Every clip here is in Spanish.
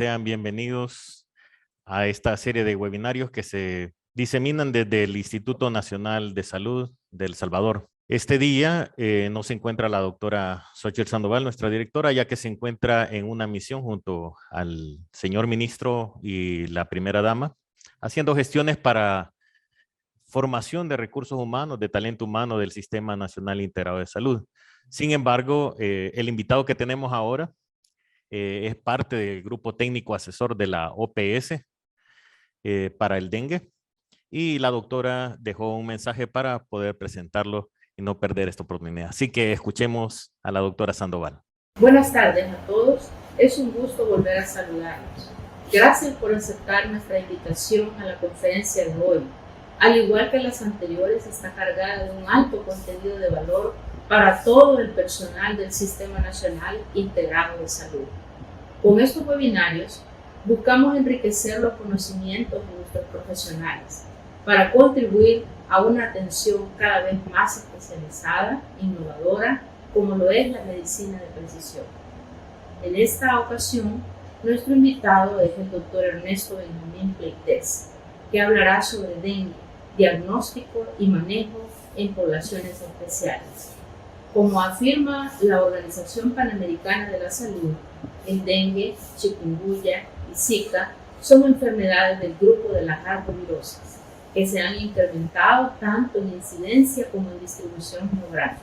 sean bienvenidos a esta serie de webinarios que se diseminan desde el Instituto Nacional de Salud de El Salvador. Este día no se encuentra la doctora Xochitl Sandoval, nuestra directora, ya que se encuentra en una misión junto al señor ministro y la primera dama, haciendo gestiones para formación de recursos humanos, de talento humano del Sistema Nacional Integrado de Salud. Sin embargo, el invitado que tenemos ahora es parte del grupo técnico asesor de la OPS para el dengue, y la doctora dejó un mensaje para poder presentarlo y no perder esta oportunidad. Así que escuchemos a la doctora Sandoval. Buenas tardes a todos, es un gusto volver a saludarlos. Gracias por aceptar nuestra invitación a la conferencia de hoy. Al igual que las anteriores, está cargada de un alto contenido de valor para todo el personal del Sistema Nacional Integrado de Salud. Con estos webinarios, buscamos enriquecer los conocimientos de nuestros profesionales para contribuir a una atención cada vez más especializada, innovadora, como lo es la medicina de precisión. En esta ocasión, nuestro invitado es el doctor Ernesto Benjamín Pleites, que hablará sobre dengue, diagnóstico y manejo en poblaciones especiales. Como afirma la Organización Panamericana de la Salud, el dengue, chikungunya y Zika son enfermedades del grupo de las arboviroses, que se han incrementado tanto en incidencia como en distribución geográfica,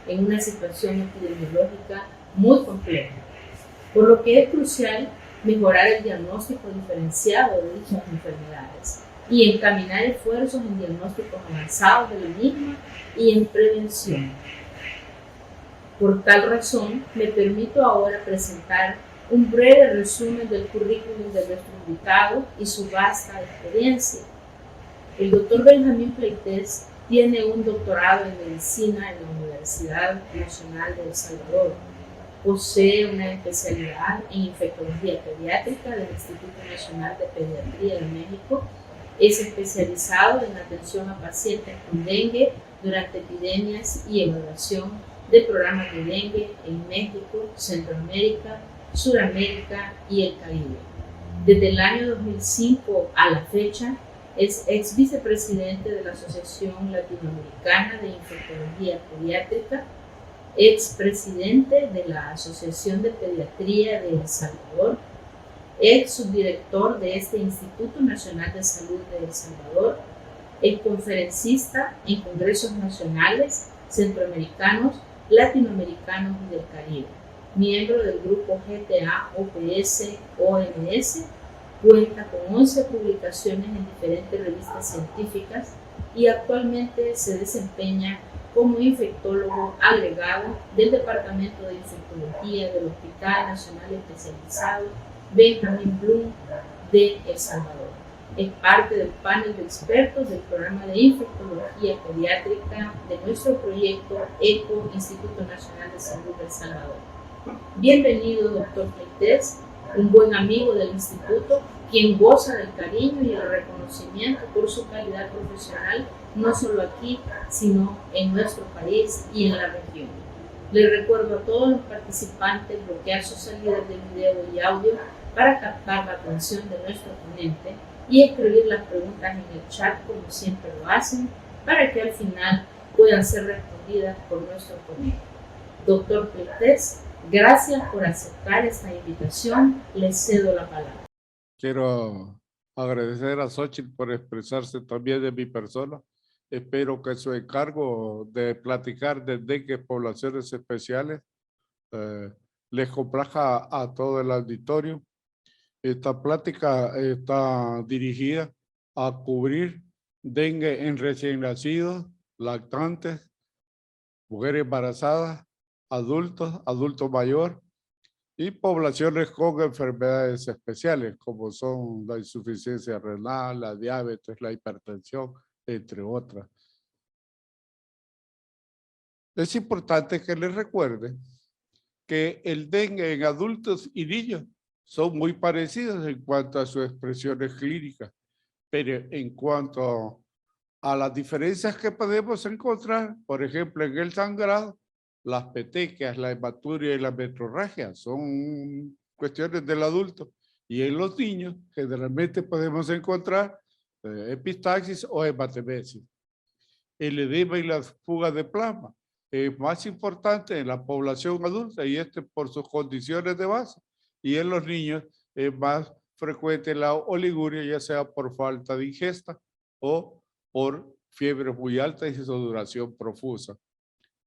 en una situación epidemiológica muy compleja, por lo que es crucial mejorar el diagnóstico diferenciado de dichas enfermedades y encaminar esfuerzos en diagnósticos avanzados de la misma y en prevención. Por tal razón, me permito ahora presentar un breve resumen del currículum de nuestro invitado y su vasta experiencia. El doctor Benjamín Pleites tiene un doctorado en medicina en la Universidad Nacional de El Salvador. Posee una especialidad en infectología pediátrica del Instituto Nacional de Pediatría de México. Es especializado en atención a pacientes con dengue durante epidemias y evaluación de programas de dengue en México, Centroamérica, Suramérica y el Caribe. Desde el año 2005 a la fecha, es ex vicepresidente de la Asociación Latinoamericana de Infectología Pediátrica, ex presidente de la Asociación de Pediatría de El Salvador, ex subdirector de este Instituto Nacional de Salud de El Salvador, ex conferencista en congresos nacionales, centroamericanos, latinoamericanos y del Caribe, miembro del grupo GTA OPS OMS, cuenta con 11 publicaciones en diferentes revistas científicas y actualmente se desempeña como infectólogo agregado del Departamento de Infectología del Hospital Nacional Especializado Benjamin Bloom de El Salvador. Es parte del panel de expertos del programa de infectología pediátrica de nuestro proyecto ECO, Instituto Nacional de Salud de El Salvador. Bienvenido, doctor Pleites, un buen amigo del instituto, quien goza del cariño y el reconocimiento por su calidad profesional, no solo aquí, sino en nuestro país y en la región. Les recuerdo a todos los participantes bloquear sus salidas de video y audio para captar la atención de nuestro ponente y escribir las preguntas en el chat como siempre lo hacen, para que al final puedan ser respondidas por nuestro ponente. Doctor Pleites, gracias por aceptar esta invitación. Les cedo la palabra. Quiero agradecer a Xochitl por expresarse también de mi persona. Espero que su encargo de platicar de dengue en poblaciones especiales les complazca a todo el auditorio. Esta plática está dirigida a cubrir dengue en recién nacidos, lactantes, mujeres embarazadas, adultos mayores y poblaciones con enfermedades especiales como son la insuficiencia renal, la diabetes, la hipertensión, entre otras. Es importante que les recuerde que el dengue en adultos y niños son muy parecidos en cuanto a sus expresiones clínicas, pero en cuanto a las diferencias que podemos encontrar, por ejemplo, en el sangrado, las petequias, la hematuria y la metrorragia son cuestiones del adulto, Y en los niños generalmente podemos encontrar epistaxis o hematemesis. El edema y la fuga de plasma es más importante en la población adulta y por sus condiciones de base. Y en los niños es más frecuente la oliguria, ya sea por falta de ingesta o por fiebre muy alta y sudoración profusa.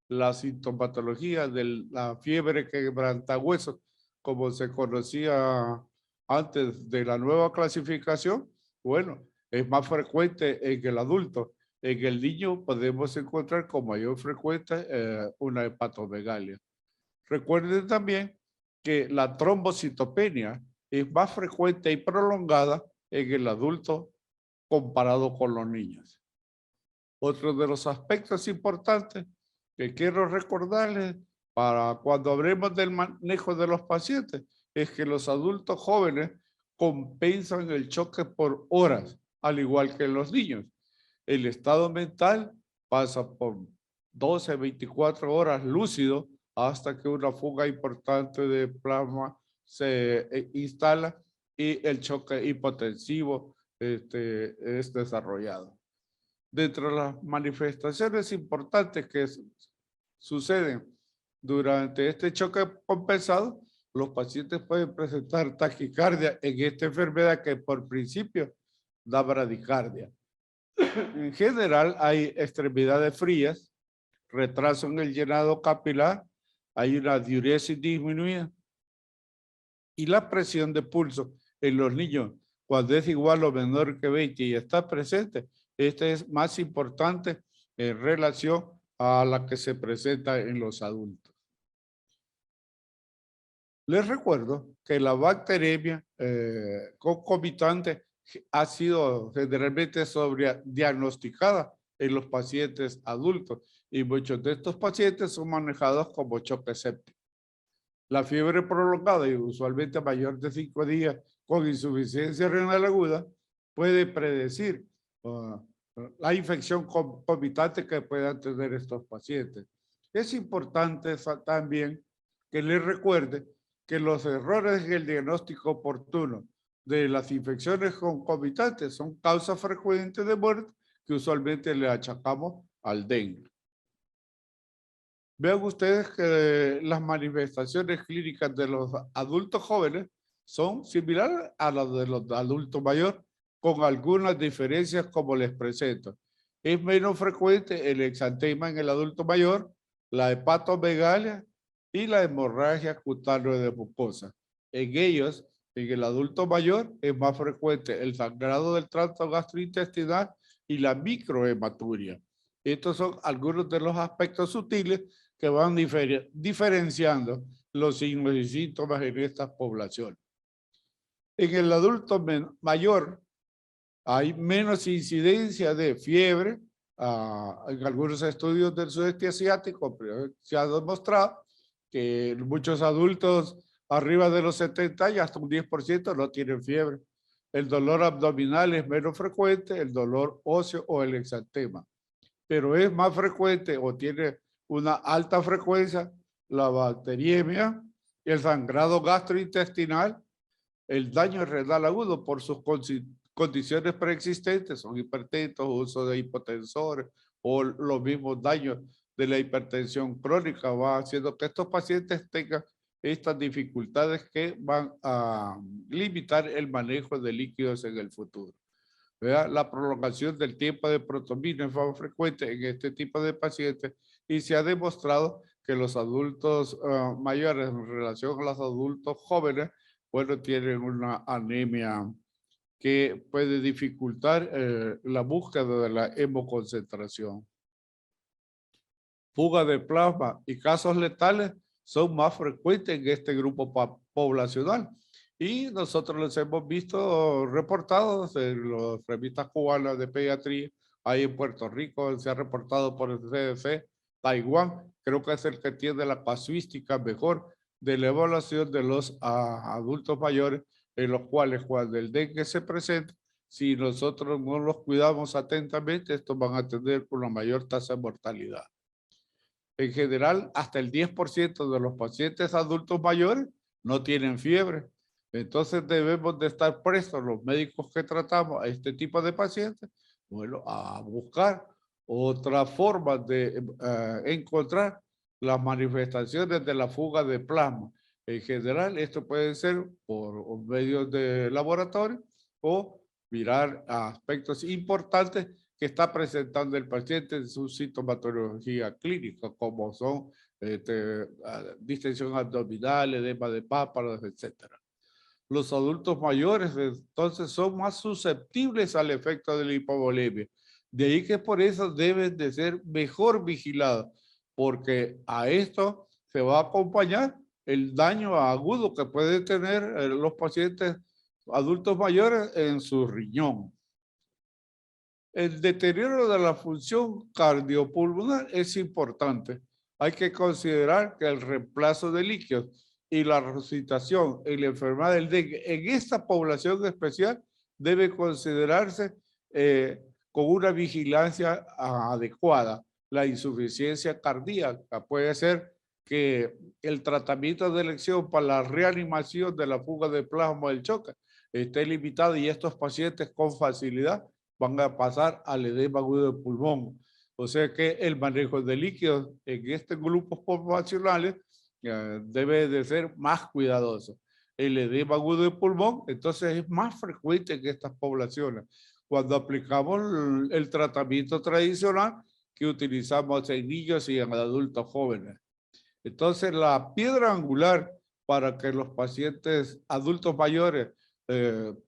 La sintomatología de la fiebre quebranta huesos, como se conocía antes de la nueva clasificación, bueno, es más frecuente en el adulto. En el niño podemos encontrar con mayor frecuencia una hepatomegalia. Recuerden también que la trombocitopenia es más frecuente y prolongada en el adulto comparado con los niños. Otro de los aspectos importantes que quiero recordarles para cuando hablemos del manejo de los pacientes es que los adultos jóvenes compensan el choque por horas, al igual que los niños. El estado mental pasa por 12 a 24 horas lúcido hasta que una fuga importante de plasma se instala y el choque hipotensivo es desarrollado. Dentro de las manifestaciones importantes que suceden durante este choque compensado, los pacientes pueden presentar taquicardia en esta enfermedad que por principio da bradicardia. En general hay extremidades frías, retraso en el llenado capilar, hay una diuresis disminuida y la presión de pulso en los niños cuando es igual o menor que 20 y está presente, esta es más importante en relación a la que se presenta en los adultos. Les recuerdo que la bacteremia concomitante ha sido generalmente diagnosticada en los pacientes adultos y muchos de estos pacientes son manejados como choque séptico. La fiebre prolongada y usualmente mayor de 5 días con insuficiencia renal aguda puede predecir la infección concomitante que puedan tener estos pacientes. Es importante también que les recuerde que los errores en el diagnóstico oportuno de las infecciones concomitantes son causas frecuentes de muerte que usualmente le achacamos al dengue. Vean ustedes que las manifestaciones clínicas de los adultos jóvenes son similares a las de los adultos mayores, con algunas diferencias como les presento. Es menos frecuente el exantema en el adulto mayor, la hepatomegalia y la hemorragia cutánea de mucosa. En ellos, en el adulto mayor, es más frecuente el sangrado del tracto gastrointestinal y la microhematuria. Estos son algunos de los aspectos sutiles que van diferenciando los signos y síntomas en estas poblaciones. En el adulto mayor hay menos incidencia de fiebre. En algunos estudios del sudeste asiático se ha demostrado que muchos adultos arriba de los 70 y hasta un 10% no tienen fiebre. El dolor abdominal es menos frecuente, el dolor óseo o el exantema. Pero es más frecuente o tiene una alta frecuencia la bacteriemia, el sangrado gastrointestinal, el daño renal agudo por sus condiciones preexistentes, son hipertensos, uso de hipotensores o los mismos daños de la hipertensión crónica, va haciendo que estos pacientes tengan estas dificultades que van a limitar el manejo de líquidos en el futuro. ¿Verdad? La prolongación del tiempo de protomina es más frecuente en este tipo de pacientes y se ha demostrado que los adultos mayores en relación a los adultos jóvenes, bueno, tienen una anemia que puede dificultar la búsqueda de la hemoconcentración. Fuga de plasma y casos letales son más frecuentes en este grupo poblacional. Y nosotros los hemos visto reportados en las revistas cubanas de pediatría. Ahí en Puerto Rico se ha reportado por el CDC. Taiwán creo que es el que tiene la casuística mejor de la evaluación de los adultos mayores, en los cuales cuando el dengue se presenta, si nosotros no los cuidamos atentamente, estos van a tener una mayor tasa de mortalidad. En general, hasta el 10% de los pacientes adultos mayores no tienen fiebre. Entonces debemos de estar prestos los médicos que tratamos a este tipo de pacientes, bueno, a buscar otras formas de encontrar las manifestaciones de la fuga de plasma. En general, esto puede ser por medios de laboratorio o mirar aspectos importantes que está presentando el paciente en su sintomatología clínica, como son distensión abdominal, edema de párpados, etcétera. Los adultos mayores entonces son más susceptibles al efecto de la hipovolemia. De ahí que por eso deben de ser mejor vigilados, porque a esto se va a acompañar el daño agudo que pueden tener los pacientes adultos mayores en su riñón. El deterioro de la función cardiopulmonar es importante. Hay que considerar que el reemplazo de líquidos y la resucitación en la enfermedad del dengue en esta población especial debe considerarse con una vigilancia adecuada. La insuficiencia cardíaca puede ser que el tratamiento de elección para la reanimación de la fuga de plasma del choque esté limitado y estos pacientes con facilidad van a pasar al edema agudo de pulmón. O sea que el manejo de líquidos en estos grupos poblacionales debe de ser más cuidadoso. El edema agudo de pulmón, entonces, es más frecuente en estas poblaciones. Cuando aplicamos el tratamiento tradicional que utilizamos en niños y en adultos jóvenes. Entonces, la piedra angular para que los pacientes adultos mayores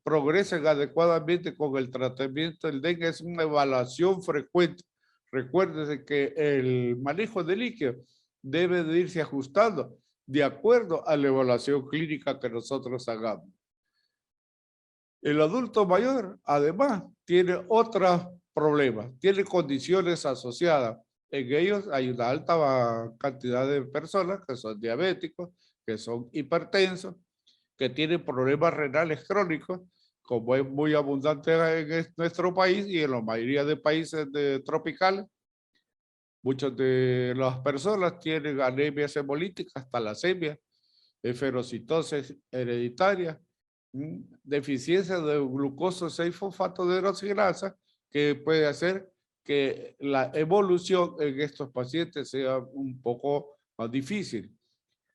progresen adecuadamente con el tratamiento del dengue es una evaluación frecuente. Recuérdense que el manejo de líquidos debe de irse ajustando de acuerdo a la evaluación clínica que nosotros hagamos. El adulto mayor, además, tiene otros problemas, tiene condiciones asociadas. En ellos hay una alta cantidad de personas que son diabéticos, que son hipertensos, que tienen problemas renales crónicos, como es muy abundante en nuestro país y en la mayoría de países tropicales. Muchas de las personas tienen anemias hemolíticas, talasemia, esferocitosis hereditaria, deficiencia de glucosa 6-fosfato de hidroxigenasa, que puede hacer que la evolución en estos pacientes sea un poco más difícil.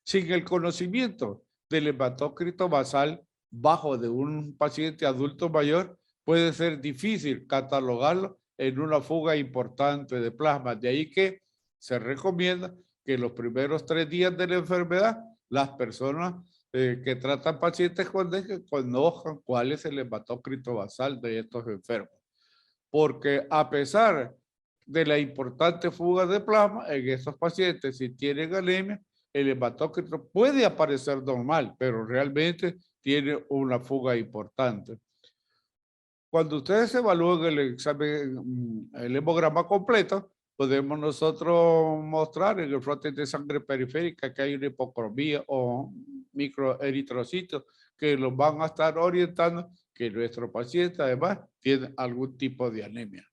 Sin el conocimiento del hematócrito basal bajo de un paciente adulto mayor, puede ser difícil catalogarlo en una fuga importante de plasma. De ahí que se recomienda que los primeros 3 días de la enfermedad, las personas que tratan pacientes con dengue conozcan cuál es el hematócrito basal de estos enfermos. Porque a pesar de la importante fuga de plasma en estos pacientes, si tienen anemia, el hematócrito puede aparecer normal, pero realmente tiene una fuga importante. Cuando ustedes evalúen el examen, el hemograma completo, podemos nosotros mostrar en el frontend de sangre periférica que hay una hipocromía o microeritrocitos que los van a estar orientando que nuestro paciente además tiene algún tipo de anemia.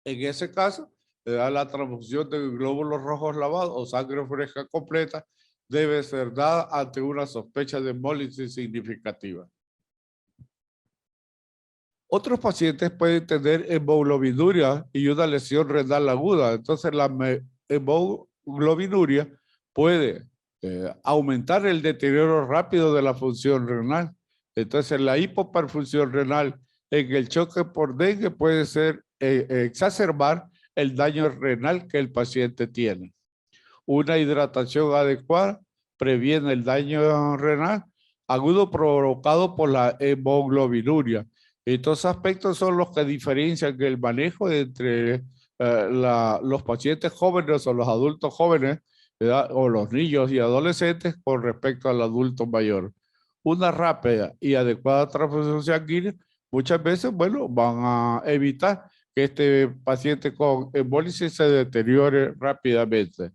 En ese caso, la transfusión de glóbulos rojos lavados o sangre fresca completa debe ser dada ante una sospecha de hemólisis significativa. Otros pacientes pueden tener hemoglobinuria y una lesión renal aguda. Entonces, la hemoglobinuria puede aumentar el deterioro rápido de la función renal. Entonces, la hipoperfusión renal en el choque por dengue puede ser exacerbar el daño renal que el paciente tiene. Una hidratación adecuada previene el daño renal agudo provocado por la hemoglobinuria. Estos aspectos son los que diferencian el manejo entre los pacientes jóvenes o los adultos jóvenes, ¿verdad? O los niños y adolescentes con respecto al adulto mayor. Una rápida y adecuada transfusión sanguínea muchas veces, bueno, van a evitar que este paciente con hemólisis se deteriore rápidamente.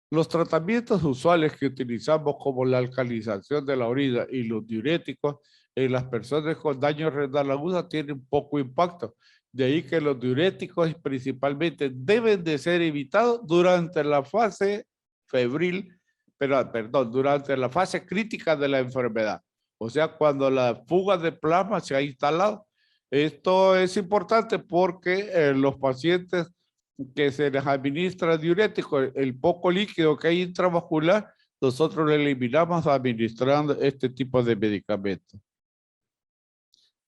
Los tratamientos usuales que utilizamos como la alcalinización de la orina y los diuréticos en las personas con daño renal agudo tienen poco impacto. De ahí que los diuréticos principalmente deben de ser evitados durante la fase febril, perdón, durante la fase crítica de la enfermedad. O sea, cuando la fuga de plasma se ha instalado. Esto es importante porque los pacientes que se les administra diurético, el poco líquido que hay intravascular, nosotros le eliminamos administrando este tipo de medicamentos.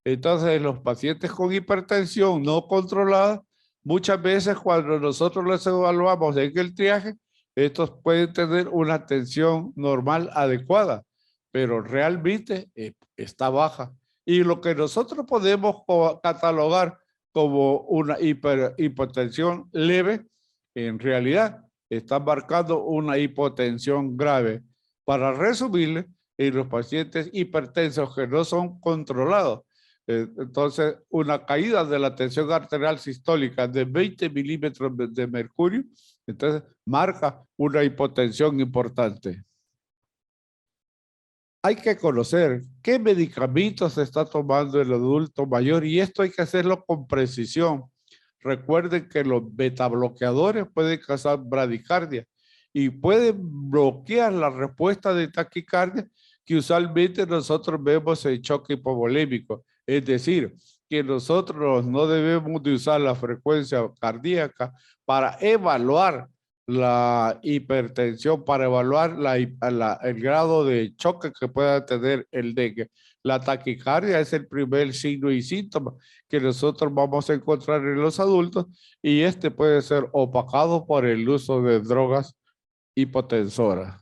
Entonces, los pacientes con hipertensión no controlada, muchas veces cuando nosotros los evaluamos en el triaje, estos pueden tener una tensión normal adecuada, pero realmente está baja. Y lo que nosotros podemos catalogar como una hipotensión leve, en realidad está marcando una hipotensión grave. Para resumirle, en los pacientes hipertensos que no son controlados, entonces una caída de la tensión arterial sistólica de 20 milímetros de mercurio, entonces marca una hipotensión importante. Hay que conocer qué medicamentos se está tomando el adulto mayor y esto hay que hacerlo con precisión. Recuerden que los betabloqueadores pueden causar bradicardia y pueden bloquear la respuesta de taquicardia que usualmente nosotros vemos en choque hipovolémico. Es decir, que nosotros no debemos de usar la frecuencia cardíaca para evaluar la hipertensión, para evaluar el grado de choque que pueda tener el dengue. La taquicardia es el primer signo y síntoma que nosotros vamos a encontrar en los adultos y este puede ser opacado por el uso de drogas hipotensoras.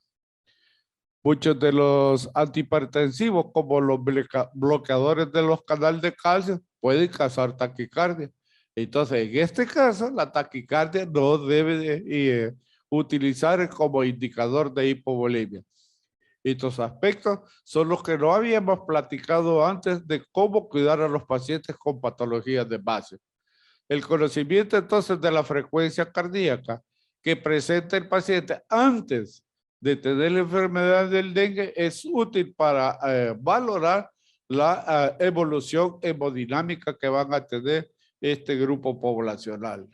Muchos de los antihipertensivos, como los bloqueadores de los canales de calcio, pueden causar taquicardia. Entonces, en este caso, la taquicardia no debe utilizar como indicador de hipovolemia. Estos aspectos son los que no habíamos platicado antes de cómo cuidar a los pacientes con patologías de base. El conocimiento entonces de la frecuencia cardíaca que presenta el paciente antes de tener la enfermedad del dengue es útil para valorar la evolución hemodinámica que van a tener este grupo poblacional.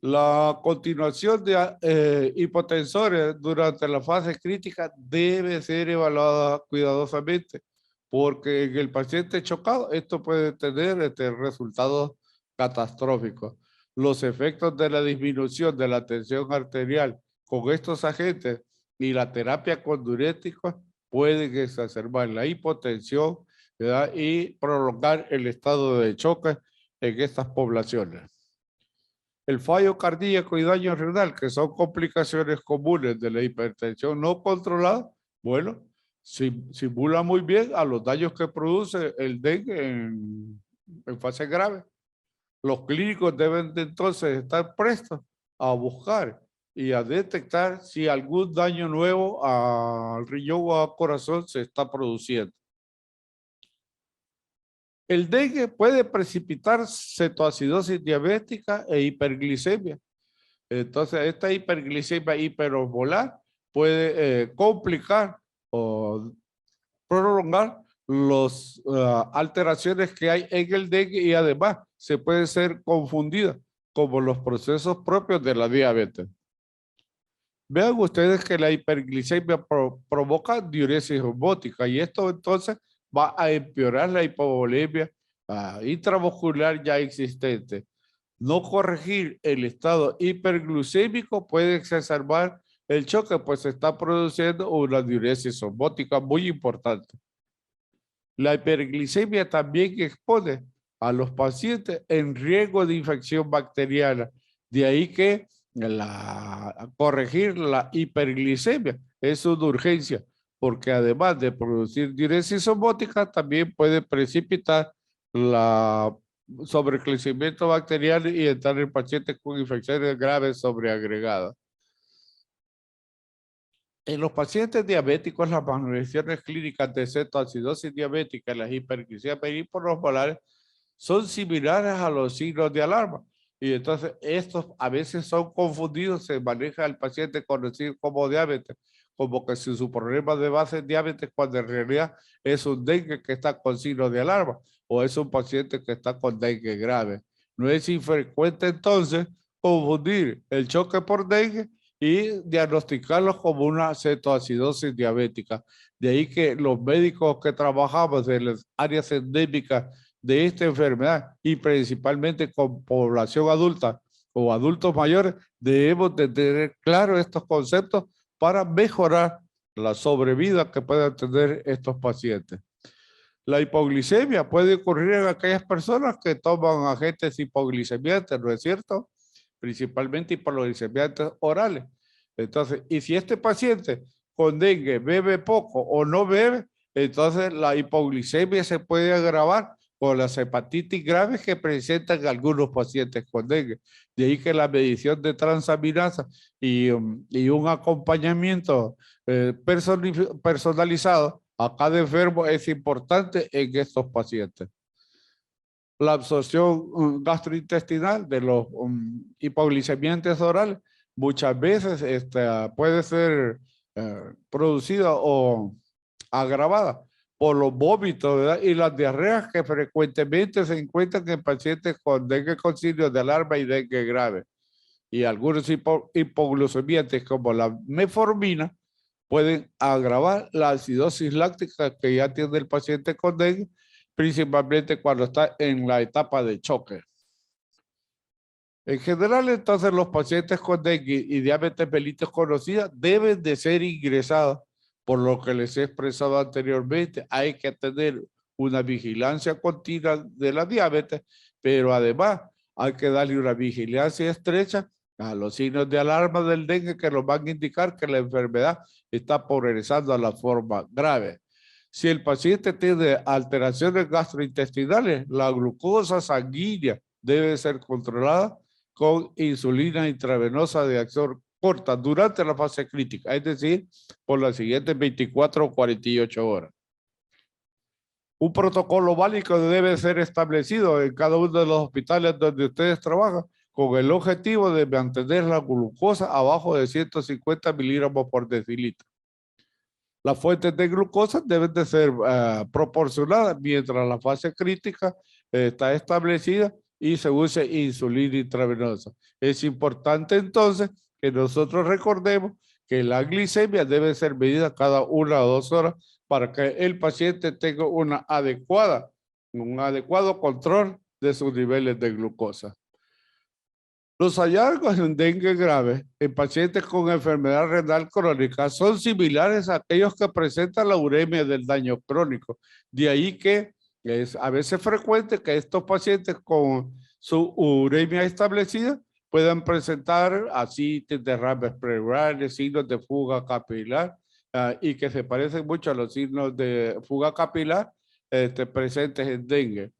La continuación de hipotensores durante la fase crítica debe ser evaluada cuidadosamente porque en el paciente chocado esto puede tener resultados catastróficos. Los efectos de la disminución de la tensión arterial con estos agentes y la terapia con diuréticos pueden exacerbar la hipotensión, ¿verdad? Y prolongar el estado de choque en estas poblaciones. El fallo cardíaco y daño renal, que son complicaciones comunes de la hipertensión no controlada, bueno, simula muy bien a los daños que produce el dengue en fase grave. Los clínicos deben de entonces estar prestos a buscar y a detectar si algún daño nuevo al riñón o al corazón se está produciendo. El dengue puede precipitar cetoacidosis diabética e hiperglicemia. Entonces, esta hiperglicemia hiperosmolar puede complicar o prolongar las alteraciones que hay en el dengue y además se puede ser confundida como los procesos propios de la diabetes. Vean ustedes que la hiperglicemia provoca diuresis osmótica y esto entonces va a empeorar la hipovolemia intravascular ya existente. No corregir el estado hiperglucémico puede exacerbar el choque, pues se está produciendo una diuresis osmótica muy importante. La hiperglicemia también expone a los pacientes en riesgo de infección bacteriana. De ahí que corregir la hiperglicemia es una urgencia, porque además de producir diuresis osmótica, también puede precipitar la sobrecrecimiento bacteriano y entrar en pacientes con infecciones graves sobreagregadas. En los pacientes diabéticos, las manifestaciones clínicas de cetoacidosis diabética y las hiperglicemias hiperosmolares son similares a los signos de alarma. Y entonces estos a veces son confundidos, se maneja el paciente conocido como diabetes, como que si su problema de base es diabetes, cuando en realidad es un dengue que está con signos de alarma o es un paciente que está con dengue grave. No es infrecuente entonces confundir el choque por dengue y diagnosticarlos como una cetoacidosis diabética. De ahí que los médicos que trabajamos en las áreas endémicas de esta enfermedad y principalmente con población adulta o adultos mayores, debemos de tener claro estos conceptos para mejorar la sobrevida que puedan tener estos pacientes. La hipoglicemia puede ocurrir en aquellas personas que toman agentes hipoglicemiantes, ¿no es cierto? Principalmente hipoglicemiantes orales. Entonces, y si este paciente con dengue bebe poco o no bebe, entonces la hipoglicemia se puede agravar con las hepatitis graves que presentan algunos pacientes con dengue. De ahí que la medición de transaminasa y un acompañamiento personalizado a cada enfermo es importante en estos pacientes. La absorción gastrointestinal de los hipoglicemiantes orales muchas veces puede ser producida o agravada por los vómitos, ¿verdad? Y las diarreas que frecuentemente se encuentran en pacientes con dengue con signos de alarma y dengue grave. Y algunos hipoglucemiantes como la metformina pueden agravar la acidosis láctica que ya tiene el paciente con dengue, principalmente cuando está en la etapa de choque. En general, entonces, los pacientes con dengue y diabetes mellitus conocida deben de ser ingresados, por lo que les he expresado anteriormente. Hay que tener una vigilancia continua de la diabetes, pero además hay que darle una vigilancia estrecha a los signos de alarma del dengue que nos van a indicar que la enfermedad está progresando a la forma grave. Si el paciente tiene alteraciones gastrointestinales, la glucosa sanguínea debe ser controlada con insulina intravenosa de acción corta durante la fase crítica, es decir, por las siguientes 24 o 48 horas. Un protocolo básico debe ser establecido en cada uno de los hospitales donde ustedes trabajan con el objetivo de mantener la glucosa abajo de 150 miligramos por decilitro. Las fuentes de glucosa deben de ser proporcionadas mientras la fase crítica está establecida y se use insulina intravenosa. Es importante entonces que nosotros recordemos que la glicemia debe ser medida cada 1 o 2 horas para que el paciente tenga un adecuado control de sus niveles de glucosa. Los hallazgos en dengue grave en pacientes con enfermedad renal crónica son similares a aquellos que presentan la uremia del daño crónico. De ahí que es a veces frecuente que estos pacientes con su uremia establecida puedan presentar ascites, derrames pleurales, signos de fuga capilar y que se parecen mucho a los signos de fuga capilar presentes en dengue.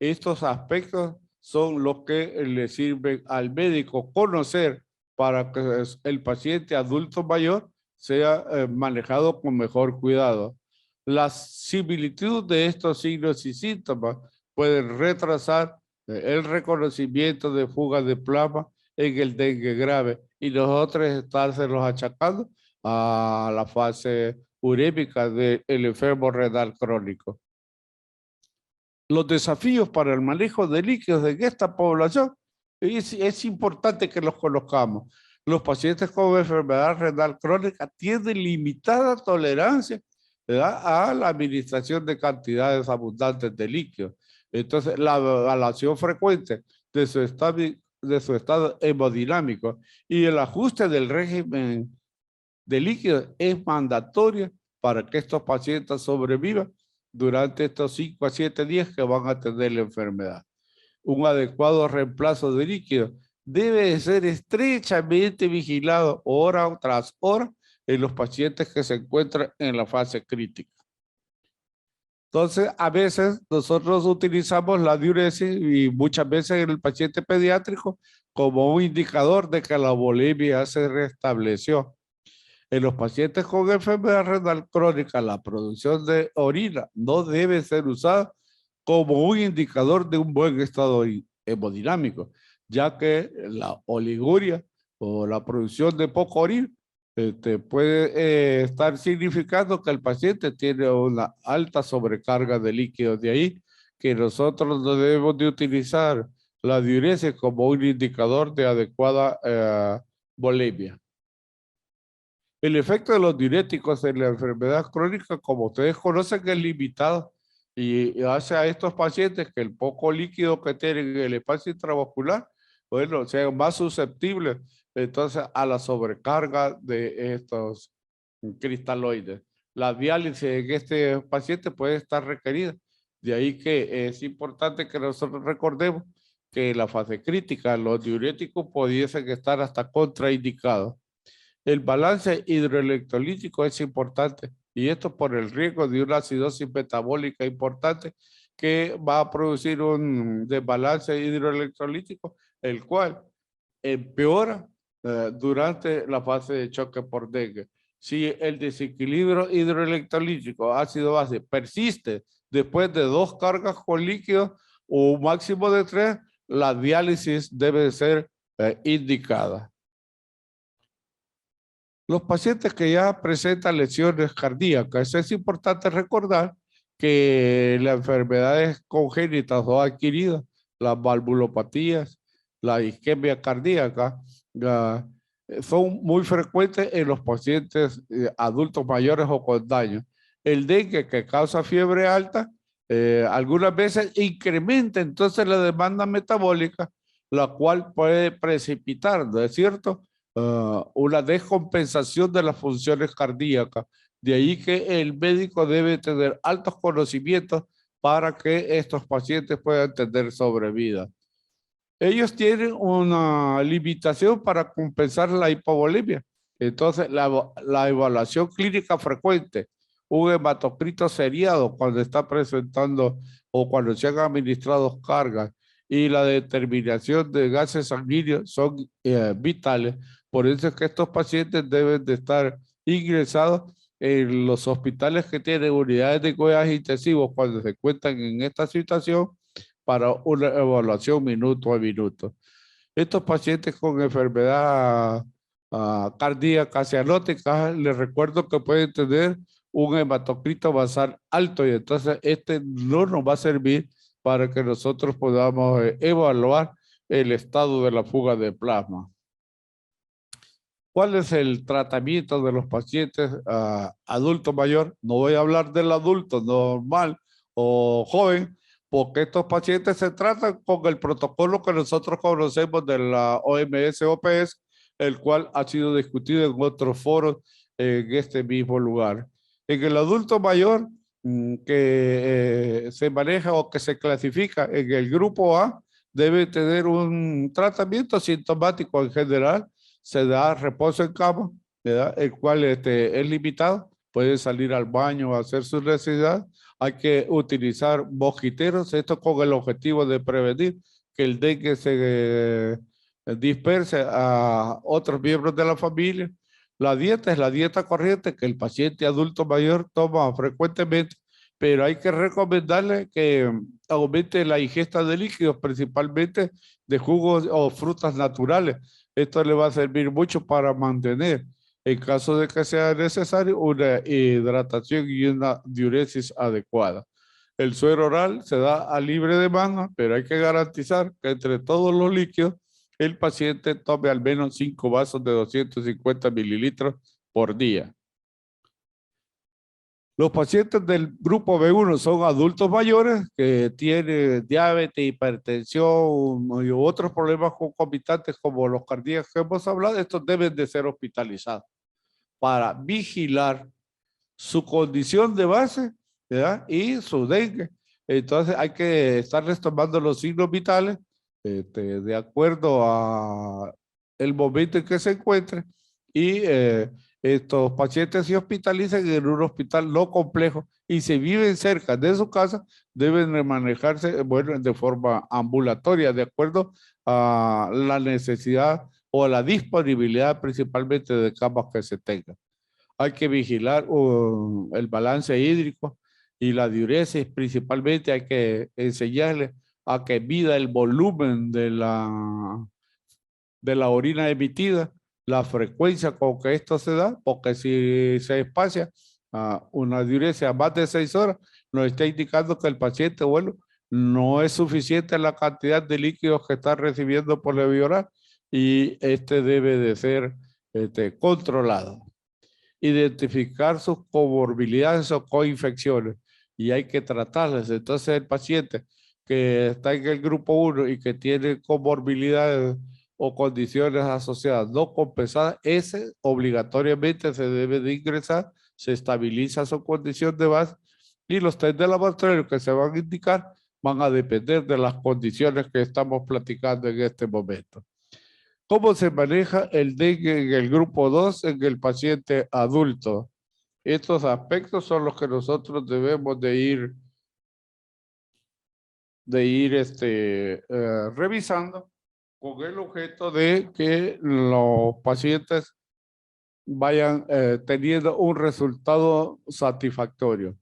Estos aspectos son los que le sirven al médico conocer para que el paciente adulto mayor sea manejado con mejor cuidado. La similitud de estos signos y síntomas pueden retrasar el reconocimiento de fuga de plasma en el dengue grave y nosotros estárselos achacando a la fase urémica del enfermo renal crónico. Los desafíos para el manejo de líquidos en esta población es importante que los conozcamos. Los pacientes con enfermedad renal crónica tienen limitada tolerancia, ¿verdad?, a la administración de cantidades abundantes de líquidos. Entonces, la evaluación frecuente de su estado hemodinámico y el ajuste del régimen de líquidos es mandatoria para que estos pacientes sobrevivan durante estos 5 a 7 días que van a tener la enfermedad. Un adecuado reemplazo de líquidos debe ser estrechamente vigilado hora tras hora en los pacientes que se encuentran en la fase crítica. Entonces, a veces nosotros utilizamos la diuresis y muchas veces en el paciente pediátrico como un indicador de que la bulimia se restableció. En los pacientes con enfermedad renal crónica, la producción de orina no debe ser usada como un indicador de un buen estado hemodinámico, ya que la oliguria o la producción de poca orina puede estar significando que el paciente tiene una alta sobrecarga de líquidos. De ahí que nosotros no debemos de utilizar la diuresis como un indicador de adecuada hipovolemia. El efecto de los diuréticos en la enfermedad crónica, como ustedes conocen, es limitado y hace a estos pacientes que el poco líquido que tienen en el espacio intravascular, bueno, sean más susceptibles entonces a la sobrecarga de estos cristaloides. La diálisis en este paciente puede estar requerida. De ahí que es importante que nosotros recordemos que en la fase crítica los diuréticos pudiesen estar hasta contraindicados. El balance hidroelectrolítico es importante y esto por el riesgo de una acidosis metabólica importante que va a producir un desbalance hidroelectrolítico, el cual empeora durante la fase de choque por dengue. Si el desequilibrio hidroelectrolítico ácido-base persiste después de 2 cargas con líquido o un máximo de 3, la diálisis debe ser indicada. Los pacientes que ya presentan lesiones cardíacas, es importante recordar que las enfermedades congénitas o adquiridas, las valvulopatías, la isquemia cardíaca, son muy frecuentes en los pacientes adultos mayores o con daño. El dengue, que causa fiebre alta, algunas veces incrementa entonces la demanda metabólica, la cual puede precipitar, ¿no es cierto?, una descompensación de las funciones cardíacas. De ahí que el médico debe tener altos conocimientos para que estos pacientes puedan tener sobrevida. Ellos tienen una limitación para compensar la hipovolemia. Entonces, la evaluación clínica frecuente, un hematocrito seriado cuando está presentando o cuando se han administrado cargas y la determinación de gases sanguíneos son vitales. Por eso es que estos pacientes deben de estar ingresados en los hospitales que tienen unidades de cuidados intensivos cuando se encuentran en esta situación para una evaluación minuto a minuto. Estos pacientes con enfermedad cardíaca cianótica, les recuerdo que pueden tener un hematocrito basal alto y entonces este no nos va a servir para que nosotros podamos evaluar el estado de la fuga de plasma. ¿Cuál es el tratamiento de los pacientes adultos mayor? No voy a hablar del adulto normal o joven, porque estos pacientes se tratan con el protocolo que nosotros conocemos de la OMS-OPS, el cual ha sido discutido en otros foros en este mismo lugar. En el adulto mayor que se maneja o que se clasifica en el grupo A, debe tener un tratamiento sintomático en general. Se da reposo en cama, ¿verdad?, el cual es limitado, puede salir al baño a hacer su necesidad. Hay que utilizar mosquiteros, esto con el objetivo de prevenir que el dengue se disperse a otros miembros de la familia. La dieta es la dieta corriente que el paciente adulto mayor toma frecuentemente, pero hay que recomendarle que aumente la ingesta de líquidos, principalmente de jugos o frutas naturales. Esto le va a servir mucho para mantener, en caso de que sea necesario, una hidratación y una diuresis adecuada. El suero oral se da a libre demanda, pero hay que garantizar que entre todos los líquidos el paciente tome al menos 5 vasos de 250 mililitros por día. Los pacientes del grupo B1 son adultos mayores que tienen diabetes, hipertensión y otros problemas concomitantes como los cardíacos que hemos hablado. Estos deben de ser hospitalizados para vigilar su condición de base, ¿verdad?, y su dengue. Entonces hay que estarles tomando los signos vitales de acuerdo a el momento en que se encuentre y estos pacientes se hospitalizan en un hospital no complejo y si viven cerca de su casa deben de manejarse, bueno, de forma ambulatoria de acuerdo a la necesidad o a la disponibilidad principalmente de camas que se tengan. Hay que vigilar el balance hídrico y la diuresis, principalmente hay que enseñarles a que mida el volumen de la orina emitida, la frecuencia con que esto se da, porque si se espacia una diuresis a más de 6 horas, nos está indicando que el paciente, bueno, no es suficiente la cantidad de líquidos que está recibiendo por la vía oral y este debe de ser controlado. Identificar sus comorbilidades o coinfecciones y hay que tratarlas. Entonces el paciente que está en el grupo 1 y que tiene comorbilidades o condiciones asociadas no compensadas, ese obligatoriamente se debe de ingresar, se estabiliza su condición de base y los test de laboratorio que se van a indicar van a depender de las condiciones que estamos platicando en este momento. ¿Cómo se maneja el dengue en el grupo 2 en el paciente adulto? Estos aspectos son los que nosotros debemos de ir revisando con el objeto de que los pacientes vayan teniendo un resultado satisfactorio.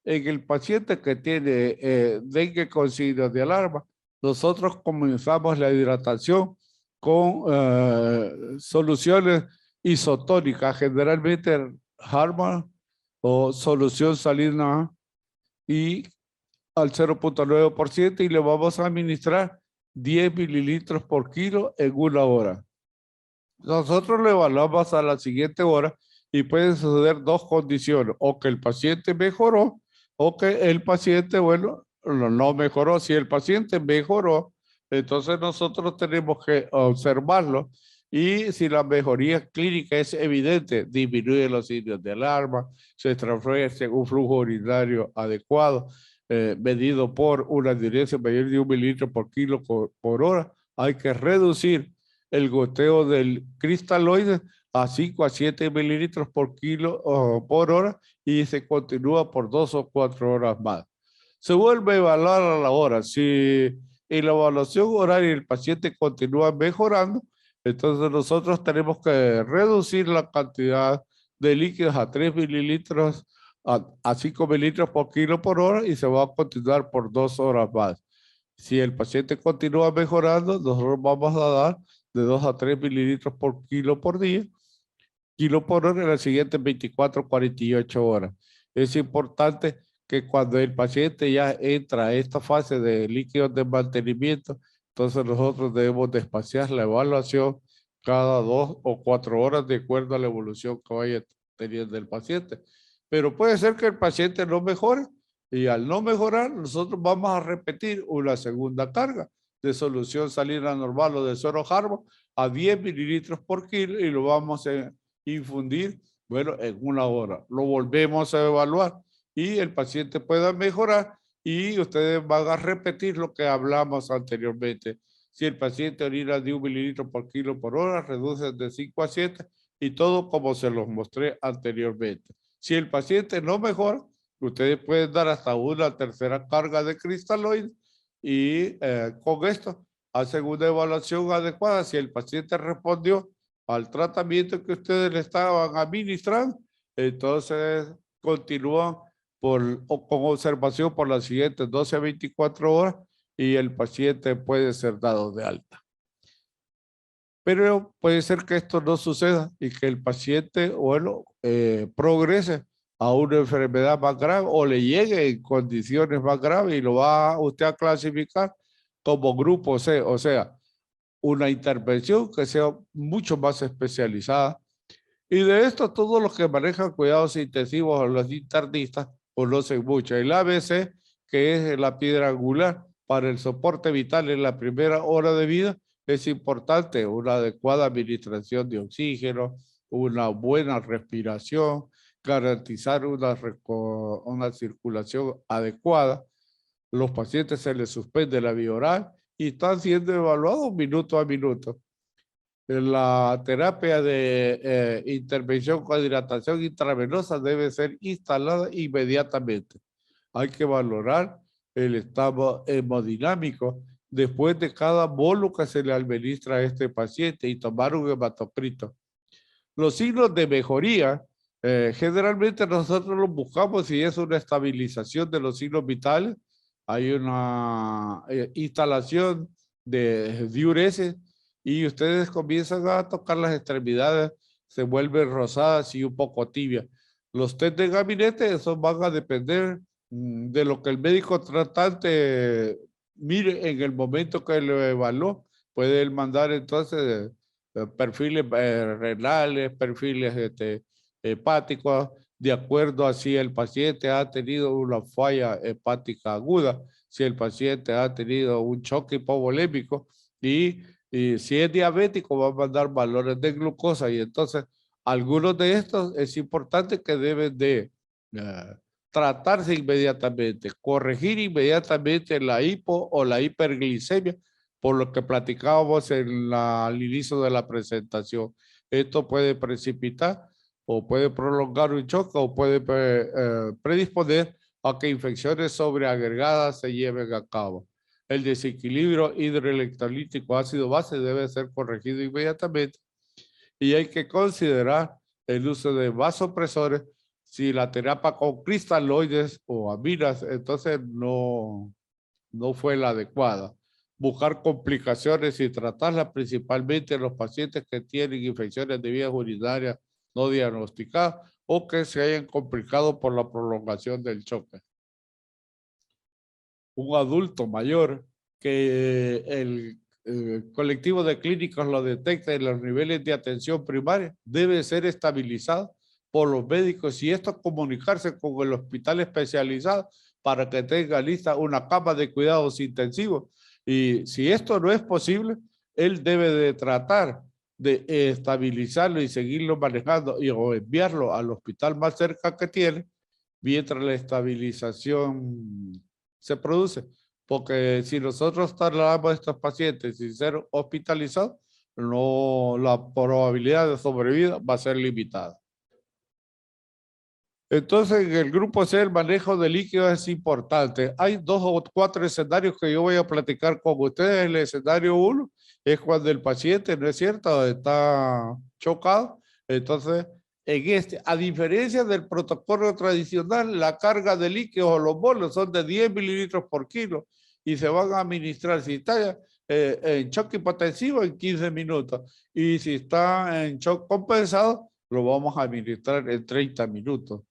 En el paciente que tiene dengue con signos de alarma, nosotros comenzamos la hidratación con soluciones isotónicas, generalmente Harman o solución salina y al 0.9% y le vamos a administrar 10 mililitros por kilo en 1 hora. Nosotros lo evaluamos a la siguiente hora y pueden suceder dos condiciones, o que el paciente mejoró o que el paciente, bueno, no mejoró. Si el paciente mejoró, entonces nosotros tenemos que observarlo y si la mejoría clínica es evidente, disminuye los signos de alarma, se establece un flujo urinario adecuado, medido por una diuresia mayor de 1 mililitro por kilo por hora, hay que reducir el goteo del cristaloide a 5 a 7 mililitros por kilo por hora y se continúa por 2 o 4 horas más. Se vuelve a evaluar a la hora. Si en la evaluación horaria el paciente continúa mejorando, entonces nosotros tenemos que reducir la cantidad de líquidos a 3 mililitros a 5 mililitros por kilo por hora y se va a continuar por 2 horas más. Si el paciente continúa mejorando, nosotros vamos a dar de 2 a 3 mililitros por kilo por día, kilo por hora en las siguientes 24, 48 horas. Es importante que cuando el paciente ya entra a esta fase de líquidos de mantenimiento, entonces nosotros debemos de espaciar la evaluación cada 2 o 4 horas de acuerdo a la evolución que vaya teniendo el paciente. Pero puede ser que el paciente no mejore y al no mejorar nosotros vamos a repetir una segunda carga de solución salina normal o de suero Harman a 10 mililitros por kilo y lo vamos a infundir, bueno, en 1 hora. Lo volvemos a evaluar y el paciente pueda mejorar y ustedes van a repetir lo que hablamos anteriormente. Si el paciente orina de 1 mililitro por kilo por hora, reduce de 5 a 7 y todo como se los mostré anteriormente. Si el paciente no mejora, ustedes pueden dar hasta una tercera carga de cristaloides y con esto hacen una evaluación adecuada. Si el paciente respondió al tratamiento que ustedes le estaban administrando, entonces continúan con observación por las siguientes 12 a 24 horas y el paciente puede ser dado de alta. Pero puede ser que esto no suceda y que el paciente, bueno, progrese a una enfermedad más grave o le llegue en condiciones más graves y lo va usted a clasificar como grupo C, o sea, una intervención que sea mucho más especializada. Y de esto todos los que manejan cuidados intensivos o los internistas conocen mucho. El ABC, que es la piedra angular para el soporte vital en la primera hora de vida, es importante una adecuada administración de oxígeno, una buena respiración, garantizar una circulación adecuada. Los pacientes se les suspende la vía oral y están siendo evaluados minuto a minuto. La terapia de intervención con hidratación intravenosa debe ser instalada inmediatamente. Hay que valorar el estado hemodinámico después de cada bolo que se le administra a este paciente y tomar un hematocrito. Los signos de mejoría, generalmente nosotros los buscamos si es una estabilización de los signos vitales, hay una instalación de diuresis y ustedes comienzan a tocar las extremidades, se vuelven rosadas y un poco tibias. Los test de gabinete, esos van a depender de lo que el médico tratante mire en el momento que lo evaluó, Puede él mandar entonces perfiles renales, perfiles hepáticos, de acuerdo a si el paciente ha tenido una falla hepática aguda, si el paciente ha tenido un choque hipovolémico y si es diabético va a mandar valores de glucosa y entonces algunos de estos es importante que deben de tratarse inmediatamente, corregir inmediatamente la hipo o la hiperglicemia, por lo que platicábamos al inicio de la presentación. Esto puede precipitar o puede prolongar un choque o puede predisponer a que infecciones sobreagregadas se lleven a cabo. El desequilibrio hidroelectrolítico ácido base debe ser corregido inmediatamente y hay que considerar el uso de vasopresores si la terapia con cristaloides o aminas entonces no fue la adecuada. Buscar complicaciones y tratarlas principalmente en los pacientes que tienen infecciones de vías urinarias no diagnosticadas o que se hayan complicado por la prolongación del choque. Un adulto mayor que el colectivo de clínicos lo detecta en los niveles de atención primaria debe ser estabilizado por los médicos y esto comunicarse con el hospital especializado para que tenga lista una cama de cuidados intensivos. Y si esto no es posible, él debe de tratar de estabilizarlo y seguirlo manejando o enviarlo al hospital más cerca que tiene mientras la estabilización se produce. Porque si nosotros trasladamos a estos pacientes sin ser hospitalizados, la probabilidad de sobrevida va a ser limitada. Entonces, en el grupo C, el manejo de líquidos es importante. Hay 2 o 4 escenarios que yo voy a platicar con ustedes. El escenario 1 es cuando el paciente, ¿no es cierto?, está chocado. Entonces, a diferencia del protocolo tradicional, la carga de líquidos o los bolos son de 10 mililitros por kilo y se van a administrar si está en shock hipotensivo en 15 minutos y si está en shock compensado, lo vamos a administrar en 30 minutos.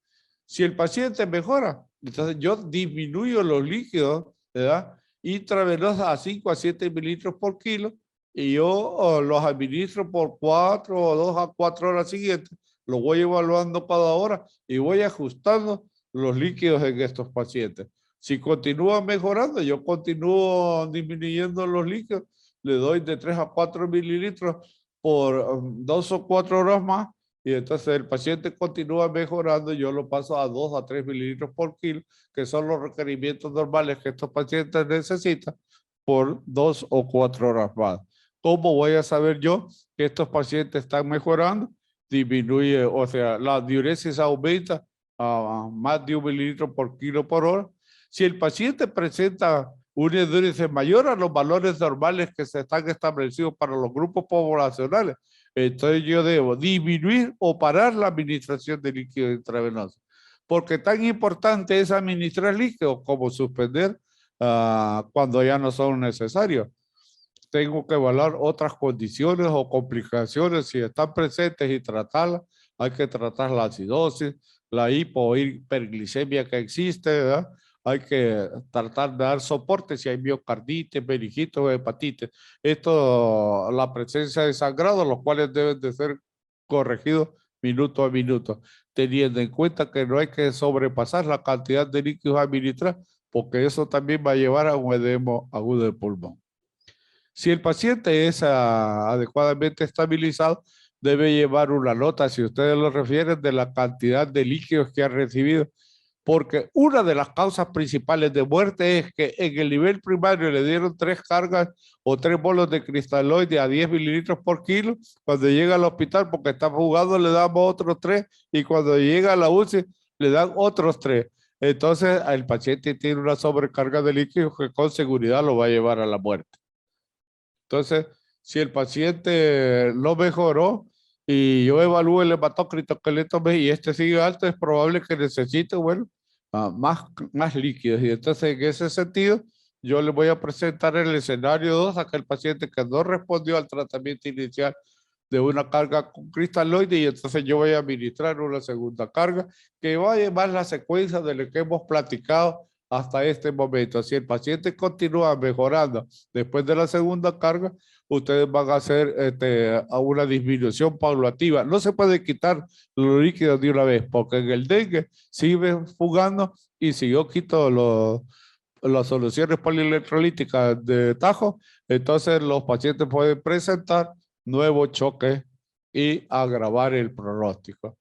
Si el paciente mejora, entonces yo disminuyo los líquidos, ¿verdad?, intravenosos a 5 a 7 mililitros por kilo y yo los administro por 4 o 2 a 4 horas siguientes. Lo voy evaluando cada hora y voy ajustando los líquidos en estos pacientes. Si continúa mejorando, yo continúo disminuyendo los líquidos, le doy de 3 a 4 mililitros por 2 o 4 horas más y entonces el paciente continúa mejorando, yo lo paso a 2 a 3 mililitros por kilo, que son los requerimientos normales que estos pacientes necesitan por 2 o 4 horas más. ¿Cómo voy a saber yo que estos pacientes están mejorando? Disminuye, o sea, la diuresis aumenta a más de 1 mililitro por kilo por hora. Si el paciente presenta una diuresis mayor a los valores normales que se están establecidos para los grupos poblacionales, entonces yo debo disminuir o parar la administración de líquidos intravenosos. Porque tan importante es administrar líquidos como suspender cuando ya no son necesarios. Tengo que evaluar otras condiciones o complicaciones si están presentes y tratarlas. Hay que tratar la acidosis, la hipo o hiperglicemia que existe, ¿verdad? Hay que tratar de dar soporte si hay miocarditis, meningitis o hepatitis. Esto, la presencia de sangrado, los cuales deben de ser corregidos minuto a minuto, teniendo en cuenta que no hay que sobrepasar la cantidad de líquidos a administrar, porque eso también va a llevar a un edema agudo del pulmón. Si el paciente es adecuadamente estabilizado, debe llevar una nota, si ustedes lo refieren, de la cantidad de líquidos que ha recibido, porque una de las causas principales de muerte es que en el nivel primario le dieron 3 cargas o 3 bolos de cristaloide a 10 mililitros por kilo. Cuando llega al hospital, porque está jugando, le damos otros 3 y cuando llega a la UCI le dan otros 3. Entonces, el paciente tiene una sobrecarga de líquidos que con seguridad lo va a llevar a la muerte. Entonces, si el paciente no mejoró y yo evalúo el hematócrito que le tomé y este sigue alto, es probable que necesite, bueno, más líquidos. Y entonces, en ese sentido, yo le voy a presentar el escenario 2 a aquel paciente que no respondió al tratamiento inicial de una carga con cristaloide y entonces yo voy a administrar una segunda carga que va a llevar la secuencia de lo que hemos platicado hasta este momento. Si el paciente continúa mejorando después de la segunda carga, ustedes van a hacer a una disminución paulativa. No se puede quitar los líquidos de una vez, porque en el dengue sigue fugando, y si yo quito las soluciones polielectrolíticas de tajo, entonces los pacientes pueden presentar nuevos choques y agravar el pronóstico.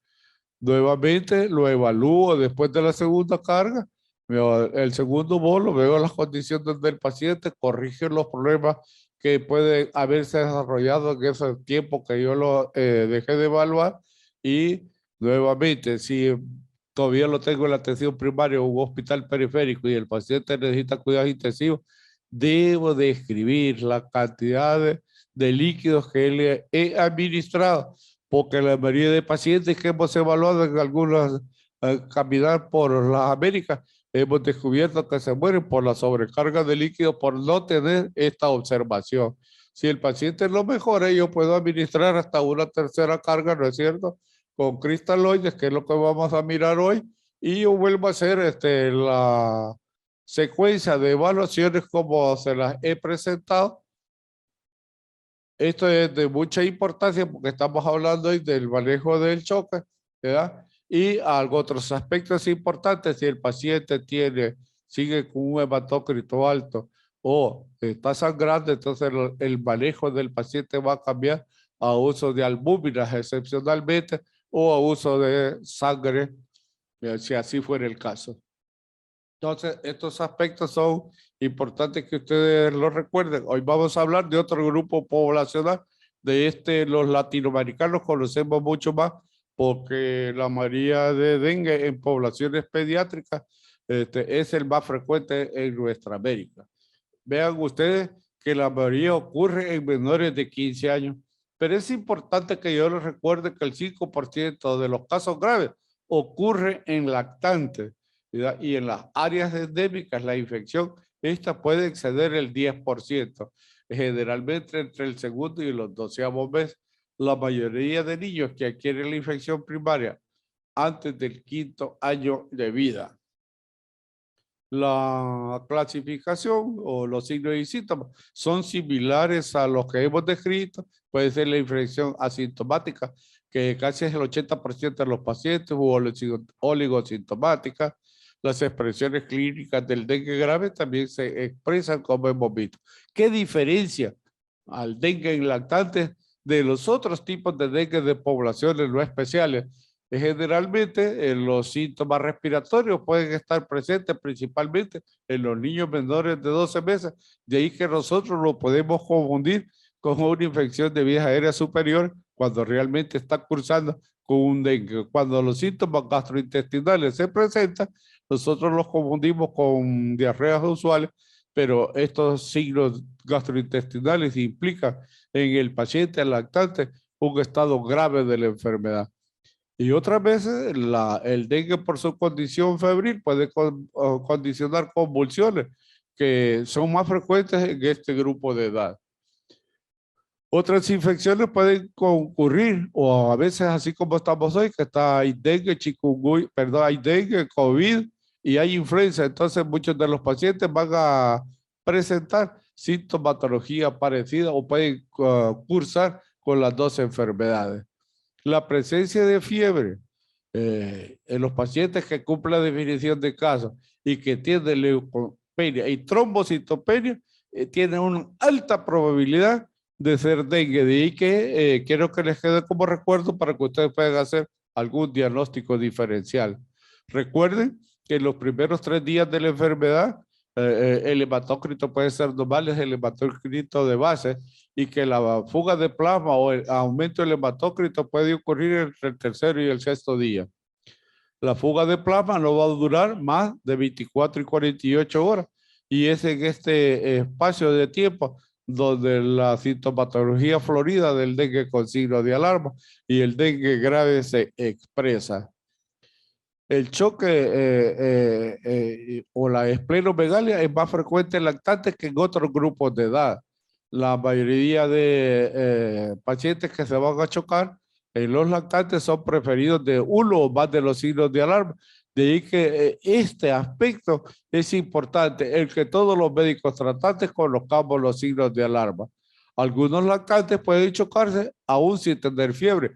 Nuevamente lo evalúo después de la segunda carga, veo el segundo bolo, veo las condiciones del paciente, corrige los problemas que pueden haberse desarrollado en ese tiempo que yo lo dejé de evaluar, y nuevamente, si todavía lo tengo en la atención primaria o un hospital periférico y el paciente necesita cuidados intensivos, debo de escribir la cantidad de líquidos que le he administrado, porque la mayoría de pacientes que hemos evaluado en algunas caminar por las Américas, hemos descubierto que se mueren por la sobrecarga de líquidos por no tener esta observación. Si el paciente no mejora, yo puedo administrar hasta una tercera carga, ¿no es cierto?, con cristaloides, que es lo que vamos a mirar hoy, y yo vuelvo a hacer la secuencia de evaluaciones como se las he presentado. Esto es de mucha importancia porque estamos hablando hoy del manejo del choque, ¿verdad? Y algo otros aspectos importantes: si el paciente sigue con un hematócrito alto o está sangrando, entonces el manejo del paciente va a cambiar a uso de albúminas excepcionalmente, o a uso de sangre, si así fuera el caso. Entonces, estos aspectos son importantes que ustedes lo recuerden. Hoy vamos a hablar de otro grupo poblacional. Los latinoamericanos conocemos mucho más, porque la mayoría de dengue en poblaciones pediátricas es el más frecuente en nuestra América. Vean ustedes que la mayoría ocurre en menores de 15 años, pero es importante que yo les recuerde que el 5% de los casos graves ocurre en lactantes, ¿verdad? Y en las áreas endémicas la infección esta puede exceder el 10%, generalmente entre el segundo y los 12º mes. La mayoría de niños que adquieren la infección primaria antes del 5º año de vida. La clasificación o los signos y síntomas son similares a los que hemos descrito. Puede ser la infección asintomática, que casi es el 80% de los pacientes, o oligosintomática. Las expresiones clínicas del dengue grave también se expresan como hemos visto. ¿Qué diferencia al dengue en lactantes de los otros tipos de dengue de poblaciones no especiales? Generalmente los síntomas respiratorios pueden estar presentes principalmente en los niños menores de 12 meses, de ahí que nosotros lo podemos confundir con una infección de vías aéreas superior cuando realmente está cursando con un dengue. Cuando los síntomas gastrointestinales se presentan, nosotros los confundimos con diarreas usuales, pero estos signos gastrointestinales implican en el paciente lactante un estado grave de la enfermedad. Y otras veces el dengue, por su condición febril, puede condicionar convulsiones que son más frecuentes en este grupo de edad. Otras infecciones pueden concurrir, o a veces, así como estamos hoy, que hay dengue, chikungunya, perdón, hay dengue, COVID y hay influenza. Entonces muchos de los pacientes van a presentar sintomatología parecida o pueden cursar con las dos enfermedades. La presencia de fiebre en los pacientes que cumplen la definición de caso y que tienen leucopenia y trombocitopenia tienen una alta probabilidad de ser dengue. De ahí que quiero que les quede como recuerdo para que ustedes puedan hacer algún diagnóstico diferencial. Recuerden que en los primeros 3 días de la enfermedad el hematócrito puede ser normal, es el hematócrito de base, y que la fuga de plasma o el aumento del hematócrito puede ocurrir entre el 3º y el 6º día. La fuga de plasma no va a durar más de 24 y 48 horas, y es en este espacio de tiempo donde la sintomatología florida del dengue con signo de alarma y el dengue grave se expresa. El choque o la esplenomegalia es más frecuente en lactantes que en otros grupos de edad. La mayoría de pacientes que se van a chocar en los lactantes son preferidos de uno o más de los signos de alarma. De ahí que este aspecto es importante, el que todos los médicos tratantes conozcamos los signos de alarma. Algunos lactantes pueden chocarse aún sin tener fiebre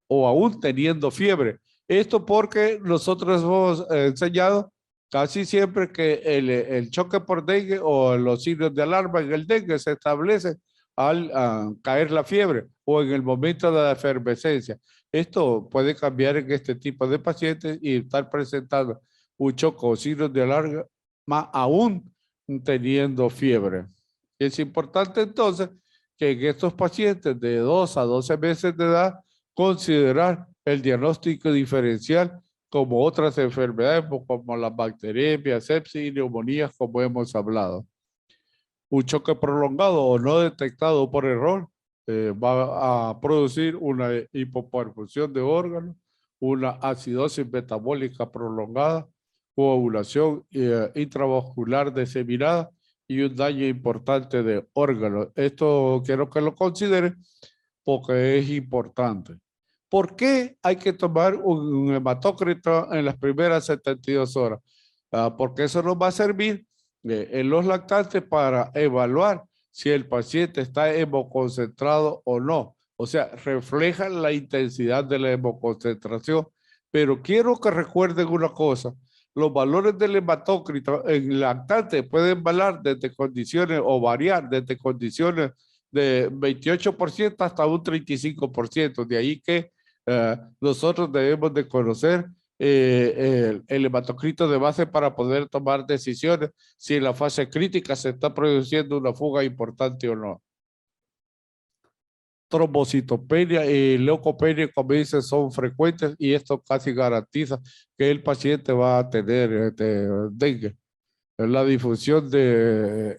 o aún teniendo fiebre. Esto porque nosotros hemos enseñado casi siempre que el choque por dengue o los signos de alarma en el dengue se establecen al caer la fiebre o en el momento de la efervescencia. Esto puede cambiar en este tipo de pacientes y estar presentando un choque o signos de alarma más aún teniendo fiebre. Es importante entonces que en estos pacientes de 2 a 12 meses de edad considerar el diagnóstico diferencial como otras enfermedades como la bacteriemia, sepsis y neumonías como hemos hablado. Un choque prolongado o no detectado por error va a producir una hipoperfusión de órganos, una acidosis metabólica prolongada, coagulación intravascular diseminada y un daño importante de órganos. Esto quiero que lo consideren porque es importante. ¿Por qué hay que tomar un hematócrito en las primeras 72 horas? Porque eso nos va a servir en los lactantes para evaluar si el paciente está hemoconcentrado o no. O sea, refleja la intensidad de la hemoconcentración. Pero quiero que recuerden una cosa. Los valores del hematócrito en lactantes pueden variar desde condiciones o variar desde condiciones de 28% hasta un 35%. De ahí que nosotros debemos de conocer el hematocrito de base para poder tomar decisiones si en la fase crítica se está produciendo una fuga importante o no. Trombocitopenia y leucopenia, como dicen, son frecuentes y esto casi garantiza que el paciente va a tener dengue. La difusión de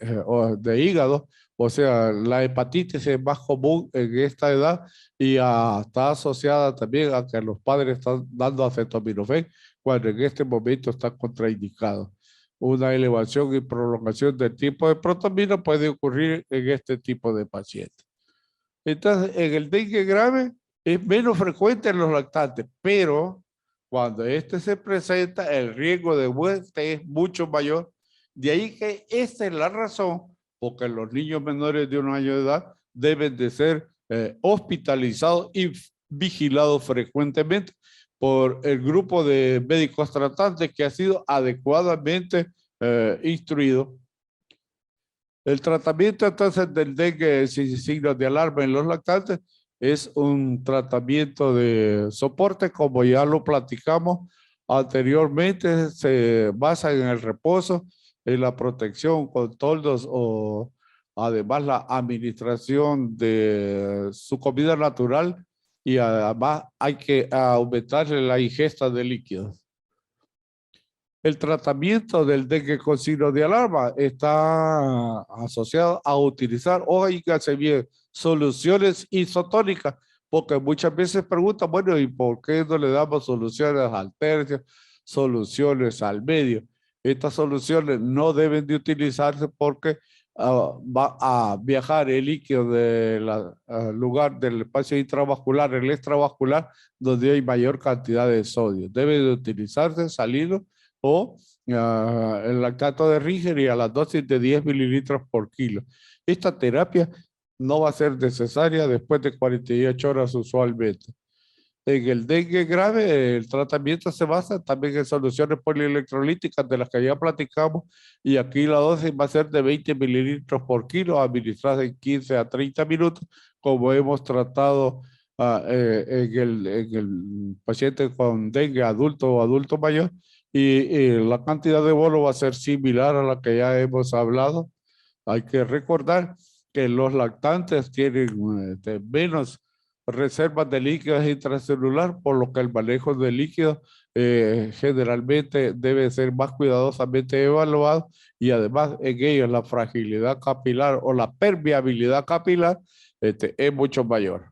hígado, o sea, la hepatitis es más común en esta edad y está asociada también a que los padres están dando acetaminofén cuando en este momento está contraindicado. Una elevación y prolongación del tipo de protamina puede ocurrir en este tipo de pacientes. Entonces, en el dengue grave es menos frecuente en los lactantes, pero cuando este se presenta, el riesgo de muerte es mucho mayor. De ahí que esta es la razón porque los niños menores de 1 año de edad deben de ser hospitalizados y vigilados frecuentemente por el grupo de médicos tratantes que ha sido adecuadamente instruido. El tratamiento entonces del dengue sin signos de alarma en los lactantes es un tratamiento de soporte, como ya lo platicamos anteriormente, se basa en el reposo, en la protección con toldos o además la administración de su comida natural y además hay que aumentarle la ingesta de líquidos. El tratamiento del dengue con signos de alarma está asociado a utilizar, oígase bien, soluciones isotónicas, porque muchas veces preguntan, bueno, ¿y por qué no le damos soluciones al tercio, soluciones al medio? Estas soluciones no deben de utilizarse porque va a viajar el líquido del lugar del espacio intravascular, el extravascular, donde hay mayor cantidad de sodio. Debe de utilizarse salido o el lactato de Ringer y a la dosis de 10 mililitros por kilo. Esta terapia no va a ser necesaria después de 48 horas usualmente. En el dengue grave, el tratamiento se basa también en soluciones polielectrolíticas de las que ya platicamos y aquí la dosis va a ser de 20 mililitros por kilo, administrada en 15 a 30 minutos, como hemos tratado en el paciente con dengue adulto o adulto mayor, y la cantidad de bolo va a ser similar a la que ya hemos hablado. Hay que recordar que los lactantes tienen menos reservas de líquidos intracelular, por lo que el manejo de líquidos generalmente debe ser más cuidadosamente evaluado y además en ellos la fragilidad capilar o la permeabilidad capilar es mucho mayor.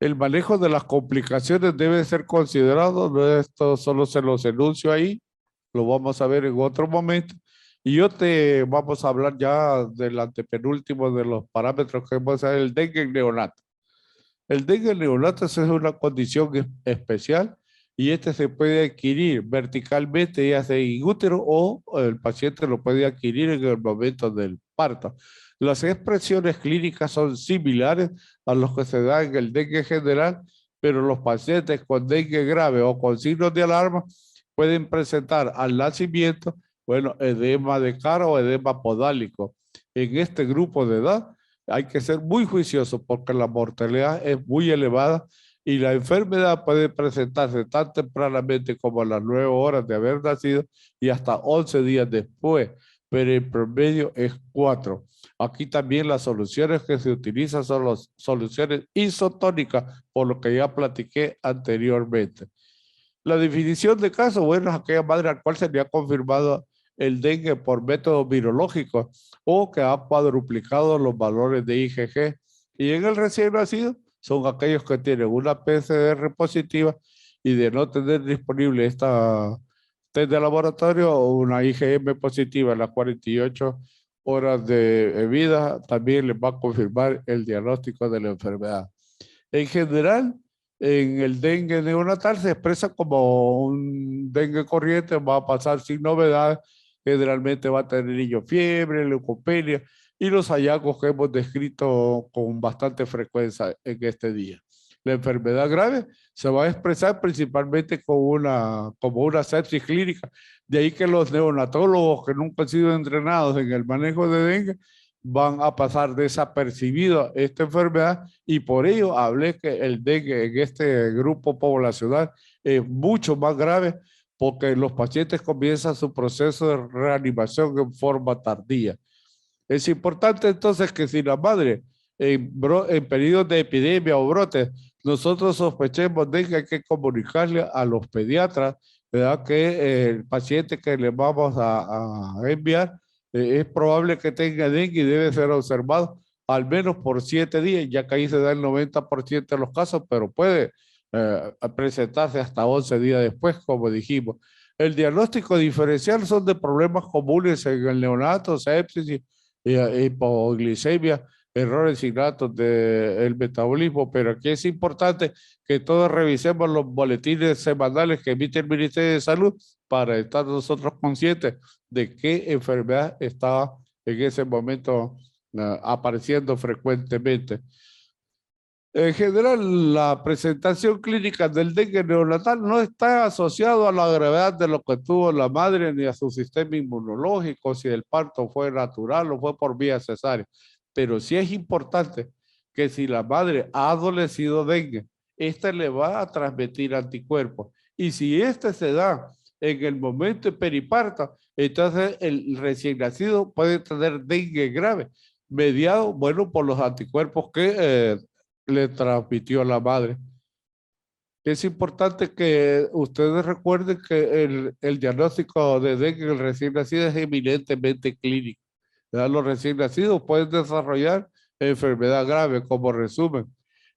El manejo de las complicaciones debe ser considerado, no esto solo se los enuncio ahí, lo vamos a ver en otro momento. Y vamos a hablar ya del antepenúltimo de los parámetros que vamos a ver, el dengue neonato. El dengue neonato es una condición especial y este se puede adquirir verticalmente, ya sea in útero, o el paciente lo puede adquirir en el momento del parto. Las expresiones clínicas son similares a los que se dan en el dengue general, pero los pacientes con dengue grave o con signos de alarma pueden presentar al nacimiento, bueno, edema de cara o edema podálico. En este grupo de edad hay que ser muy juicioso porque la mortalidad es muy elevada y la enfermedad puede presentarse tan tempranamente como a las 9 horas de haber nacido y hasta 11 días después, pero el promedio es 4. Aquí también las soluciones que se utilizan son las soluciones isotónicas, por lo que ya platiqué anteriormente. La definición de caso, bueno, es aquella madre al cual se le ha confirmado el dengue por método virológico o que ha cuadruplicado los valores de IgG. Y en el recién nacido son aquellos que tienen una PCR positiva y de no tener disponible esta test de laboratorio o una IgM positiva en las 48 horas de vida, también les va a confirmar el diagnóstico de la enfermedad. En general, en el dengue neonatal se expresa como un dengue corriente, va a pasar sin novedad, generalmente va a tener el niño fiebre, leucopenia y los hallazgos que hemos descrito con bastante frecuencia en este día. La enfermedad grave se va a expresar principalmente como una sepsis clínica, de ahí que los neonatólogos que nunca han sido entrenados en el manejo de dengue van a pasar desapercibido esta enfermedad y por ello hablé que el dengue en este grupo poblacional es mucho más grave porque los pacientes comienzan su proceso de reanimación en forma tardía. Es importante entonces que si la madre en periodos de epidemia o brotes, nosotros sospechemos dengue, hay que comunicarle a los pediatras, ¿verdad? Que el paciente que le vamos a enviar es probable que tenga dengue y debe ser observado al menos por 7 días, ya que ahí se da el 90% de los casos, pero puede presentarse hasta 11 días después, como dijimos. El diagnóstico diferencial son de problemas comunes en el neonato, sepsis, hipoglicemia, errores innatos del metabolismo, pero aquí es importante que todos revisemos los boletines semanales que emite el Ministerio de Salud para estar nosotros conscientes de qué enfermedad está en ese momento apareciendo frecuentemente. En general, la presentación clínica del dengue neonatal no está asociado a la gravedad de lo que tuvo la madre ni a su sistema inmunológico, si el parto fue natural o fue por vía cesárea. Pero sí es importante que si la madre ha adolecido dengue, ésta le va a transmitir anticuerpos. Y si este se da en el momento de periparto, entonces el recién nacido puede tener dengue grave, mediado, bueno, por los anticuerpos que le transmitió a la madre. Es importante que ustedes recuerden que el diagnóstico de dengue en el recién nacido es eminentemente clínico. ¿Verdad? Los recién nacidos pueden desarrollar enfermedad grave como resumen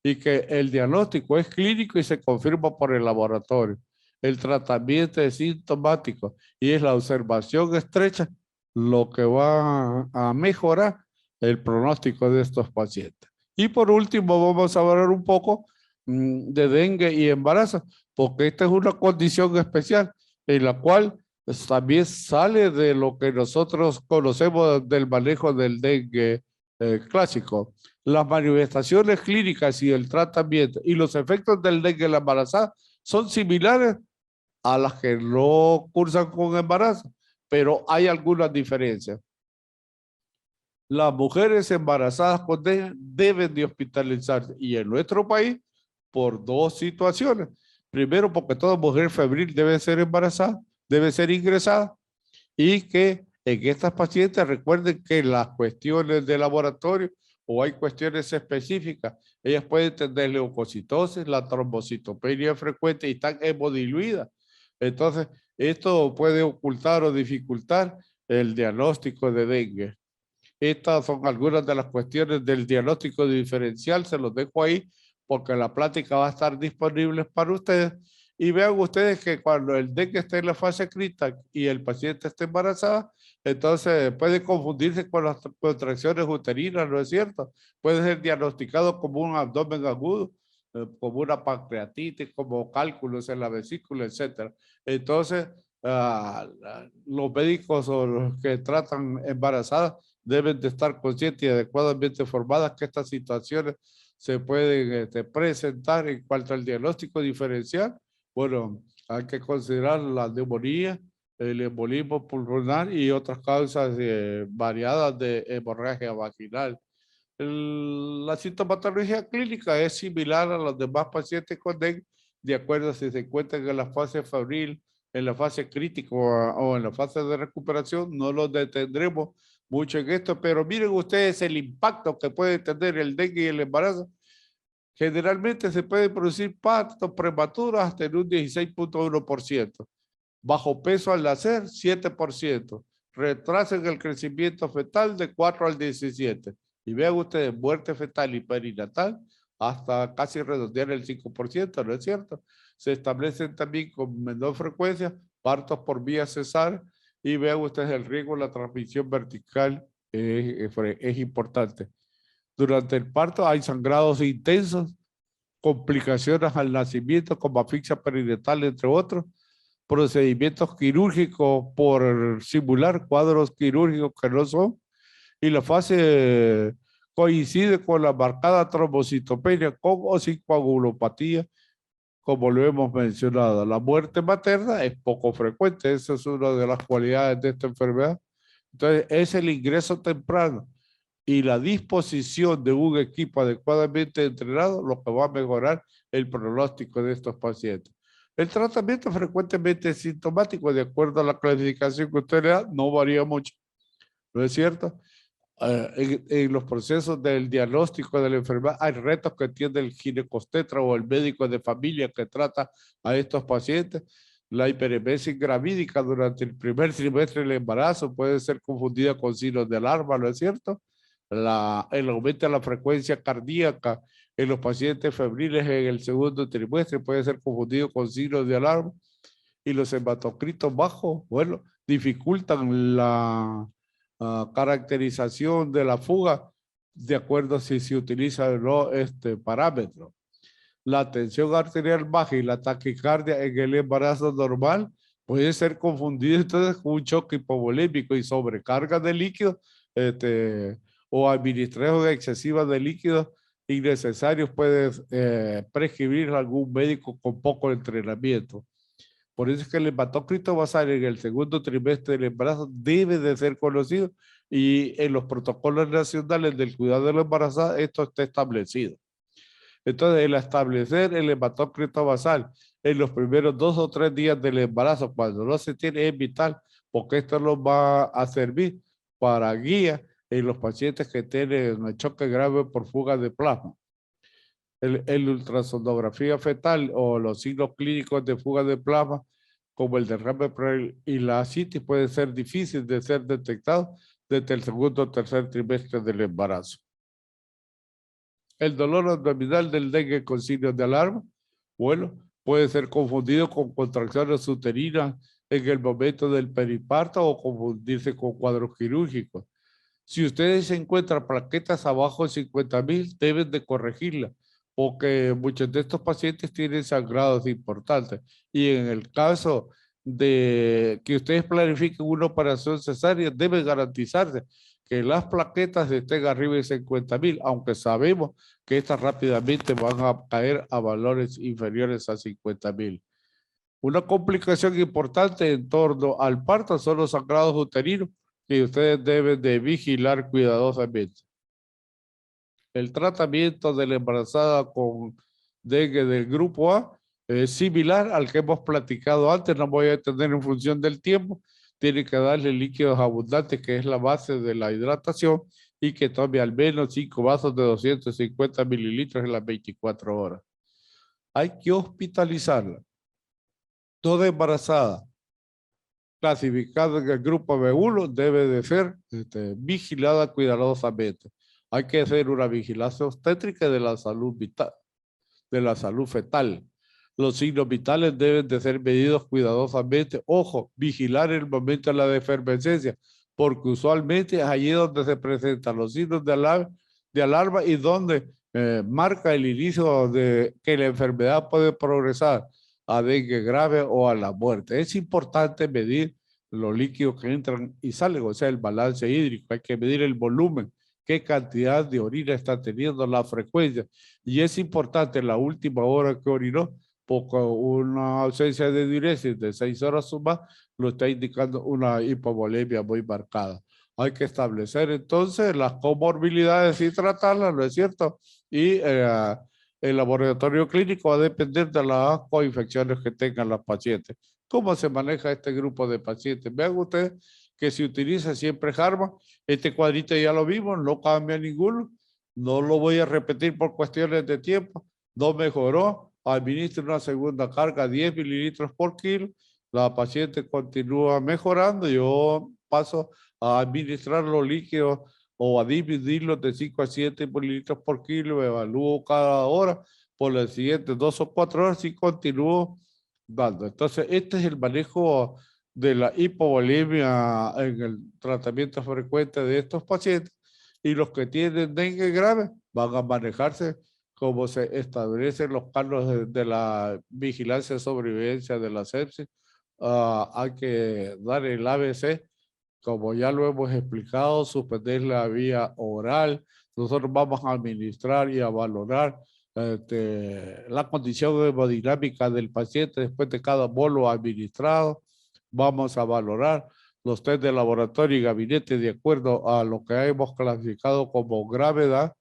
y que el diagnóstico es clínico y se confirma por el laboratorio. El tratamiento es sintomático y es la observación estrecha lo que va a mejorar el pronóstico de estos pacientes. Y por último, vamos a hablar un poco de dengue y embarazo, porque esta es una condición especial en la cual también sale de lo que nosotros conocemos del manejo del dengue clásico. Las manifestaciones clínicas y el tratamiento y los efectos del dengue en la embarazada son similares a las que no cursan con embarazo, pero hay algunas diferencias. Las mujeres embarazadas con dengue deben de hospitalizarse y en nuestro país por dos situaciones. Primero, porque toda mujer febril debe ser embarazada, debe ser ingresada y que en estas pacientes recuerden que las cuestiones de laboratorio o hay cuestiones específicas, ellas pueden tener leucocitosis, la trombocitopenia frecuente y están hemodiluidas. Entonces, esto puede ocultar o dificultar el diagnóstico de dengue. Estas son algunas de las cuestiones del diagnóstico diferencial, se los dejo ahí porque la plática va a estar disponible para ustedes. Y vean ustedes que cuando el dengue está en la fase crítica y el paciente está embarazada, entonces puede confundirse con las contracciones uterinas, ¿no es cierto? Puede ser diagnosticado como un abdomen agudo como una pancreatitis, como cálculos en la vesícula, etcétera. Entonces, los médicos o los que tratan embarazadas deben de estar conscientes y adecuadamente informadas que estas situaciones se pueden presentar en cuanto al diagnóstico diferencial. Bueno, hay que considerar la neumonía, el embolismo pulmonar y otras causas variadas de hemorragia vaginal. La sintomatología clínica es similar a los demás pacientes con dengue, de acuerdo a si se encuentran en la fase febril, en la fase crítica o en la fase de recuperación. No los detendremos mucho en esto, pero miren ustedes el impacto que puede tener el dengue y el embarazo. Generalmente se puede producir partos prematuros hasta en un 16.1%. Bajo peso al nacer, 7%. Retraso en el crecimiento fetal de 4 al 17%. Y vean ustedes, muerte fetal y perinatal hasta casi redondear el 5%, ¿no es cierto? Se establecen también con menor frecuencia partos por vía cesárea y vean ustedes el riesgo de la transmisión vertical es importante. Durante el parto hay sangrados intensos, complicaciones al nacimiento como asfixia perinatal, entre otros, procedimientos quirúrgicos por simular cuadros quirúrgicos que no son, y la fase coincide con la marcada trombocitopenia con o sin coagulopatía, como lo hemos mencionado. La muerte materna es poco frecuente, esa es una de las cualidades de esta enfermedad. Entonces, es el ingreso temprano y la disposición de un equipo adecuadamente entrenado lo que va a mejorar el pronóstico de estos pacientes. El tratamiento frecuentemente es sintomático, de acuerdo a la clasificación que usted le da, no varía mucho, ¿no es cierto? En los procesos del diagnóstico de la enfermedad hay retos que tiene el ginecostetra o el médico de familia que trata a estos pacientes. La hiperemesis gravídica durante el primer trimestre del embarazo puede ser confundida con signos de alarma, ¿no es cierto? El aumento de la frecuencia cardíaca en los pacientes febriles en el segundo trimestre puede ser confundido con signos de alarma, y los hematocritos bajos, bueno, dificultan la caracterización de la fuga de acuerdo a si se utiliza o no este parámetro. La tensión arterial baja y la taquicardia en el embarazo normal puede ser confundida entonces con un choque hipovolémico y sobrecarga de líquidos o administración excesiva de líquidos innecesarios puede prescribir a algún médico con poco entrenamiento. Por eso es que el hematocrito basal en el segundo trimestre del embarazo debe de ser conocido y en los protocolos nacionales del cuidado de la embarazada esto está establecido. Entonces, el establecer el hematocrito basal en los primeros 2 o 3 días del embarazo, cuando no se tiene, es vital, porque esto nos va a servir para guía en los pacientes que tienen choque grave por fuga de plasma. El ultrasonografía fetal o los signos clínicos de fuga de plasma, como el derrame y la ascitis, puede ser difícil de ser detectado desde el segundo o tercer trimestre del embarazo. El dolor abdominal del dengue con signos de alarma, bueno, puede ser confundido con contracciones uterinas en el momento del periparto o confundirse con cuadros quirúrgicos. Si ustedes encuentran plaquetas abajo de 50,000, deben de corregirlas, porque muchos de estos pacientes tienen sangrados importantes. Y en el caso de que ustedes planifiquen una operación cesárea, debe garantizarse que las plaquetas estén arriba de 50,000, aunque sabemos que estas rápidamente van a caer a valores inferiores a 50,000. Una complicación importante en torno al parto son los sangrados uterinos, que ustedes deben de vigilar cuidadosamente. El tratamiento de la embarazada con dengue del grupo A es similar al que hemos platicado antes, no voy a detener en función del tiempo. Tiene que darle líquidos abundantes, que es la base de la hidratación, y que tome al menos 5 vasos de 250 mililitros en las 24 horas. Hay que hospitalizarla. Toda embarazada clasificada en el grupo B1 debe de ser vigilada cuidadosamente. Hay que hacer una vigilancia obstétrica de la salud vital, de la salud fetal. Los signos vitales deben de ser medidos cuidadosamente. Ojo, vigilar el momento de la efervescencia, porque usualmente es allí donde se presentan los signos de alarma y donde marca el inicio de que la enfermedad puede progresar a dengue grave o a la muerte. Es importante medir los líquidos que entran y salen, o sea, el balance hídrico. Hay que medir el volumen, qué cantidad de orina está teniendo, la frecuencia. Y es importante la última hora que orinó, porque una ausencia de diuresis de 6 horas o más lo está indicando una hipovolemia muy marcada. Hay que establecer entonces las comorbilidades y tratarlas, ¿no es cierto? Y el laboratorio clínico va a depender de las coinfecciones que tengan los pacientes. ¿Cómo se maneja este grupo de pacientes? Vean ustedes que se utiliza siempre Harman. Este cuadrito ya lo vimos, no cambia ninguno. No lo voy a repetir por cuestiones de tiempo. No mejoró. Administra una segunda carga, 10 mililitros por kilo. La paciente continúa mejorando. Yo paso a administrar los líquidos o a dividirlos de 5 a 7 mililitros por kilo. Evalúo cada hora por las siguientes 2 o 4 horas y continúo dando. Entonces, este es el manejo de la hipovolemia en el tratamiento frecuente de estos pacientes, y los que tienen dengue grave van a manejarse como se establecen los planos de la vigilancia de sobrevivencia de la sepsis. Hay que dar el ABC, como ya lo hemos explicado, suspender la vía oral. Nosotros vamos a administrar y a valorar la condición hemodinámica del paciente después de cada bolo administrado. Vamos a valorar los test de laboratorio y gabinete de acuerdo a lo que hemos clasificado como gravedad.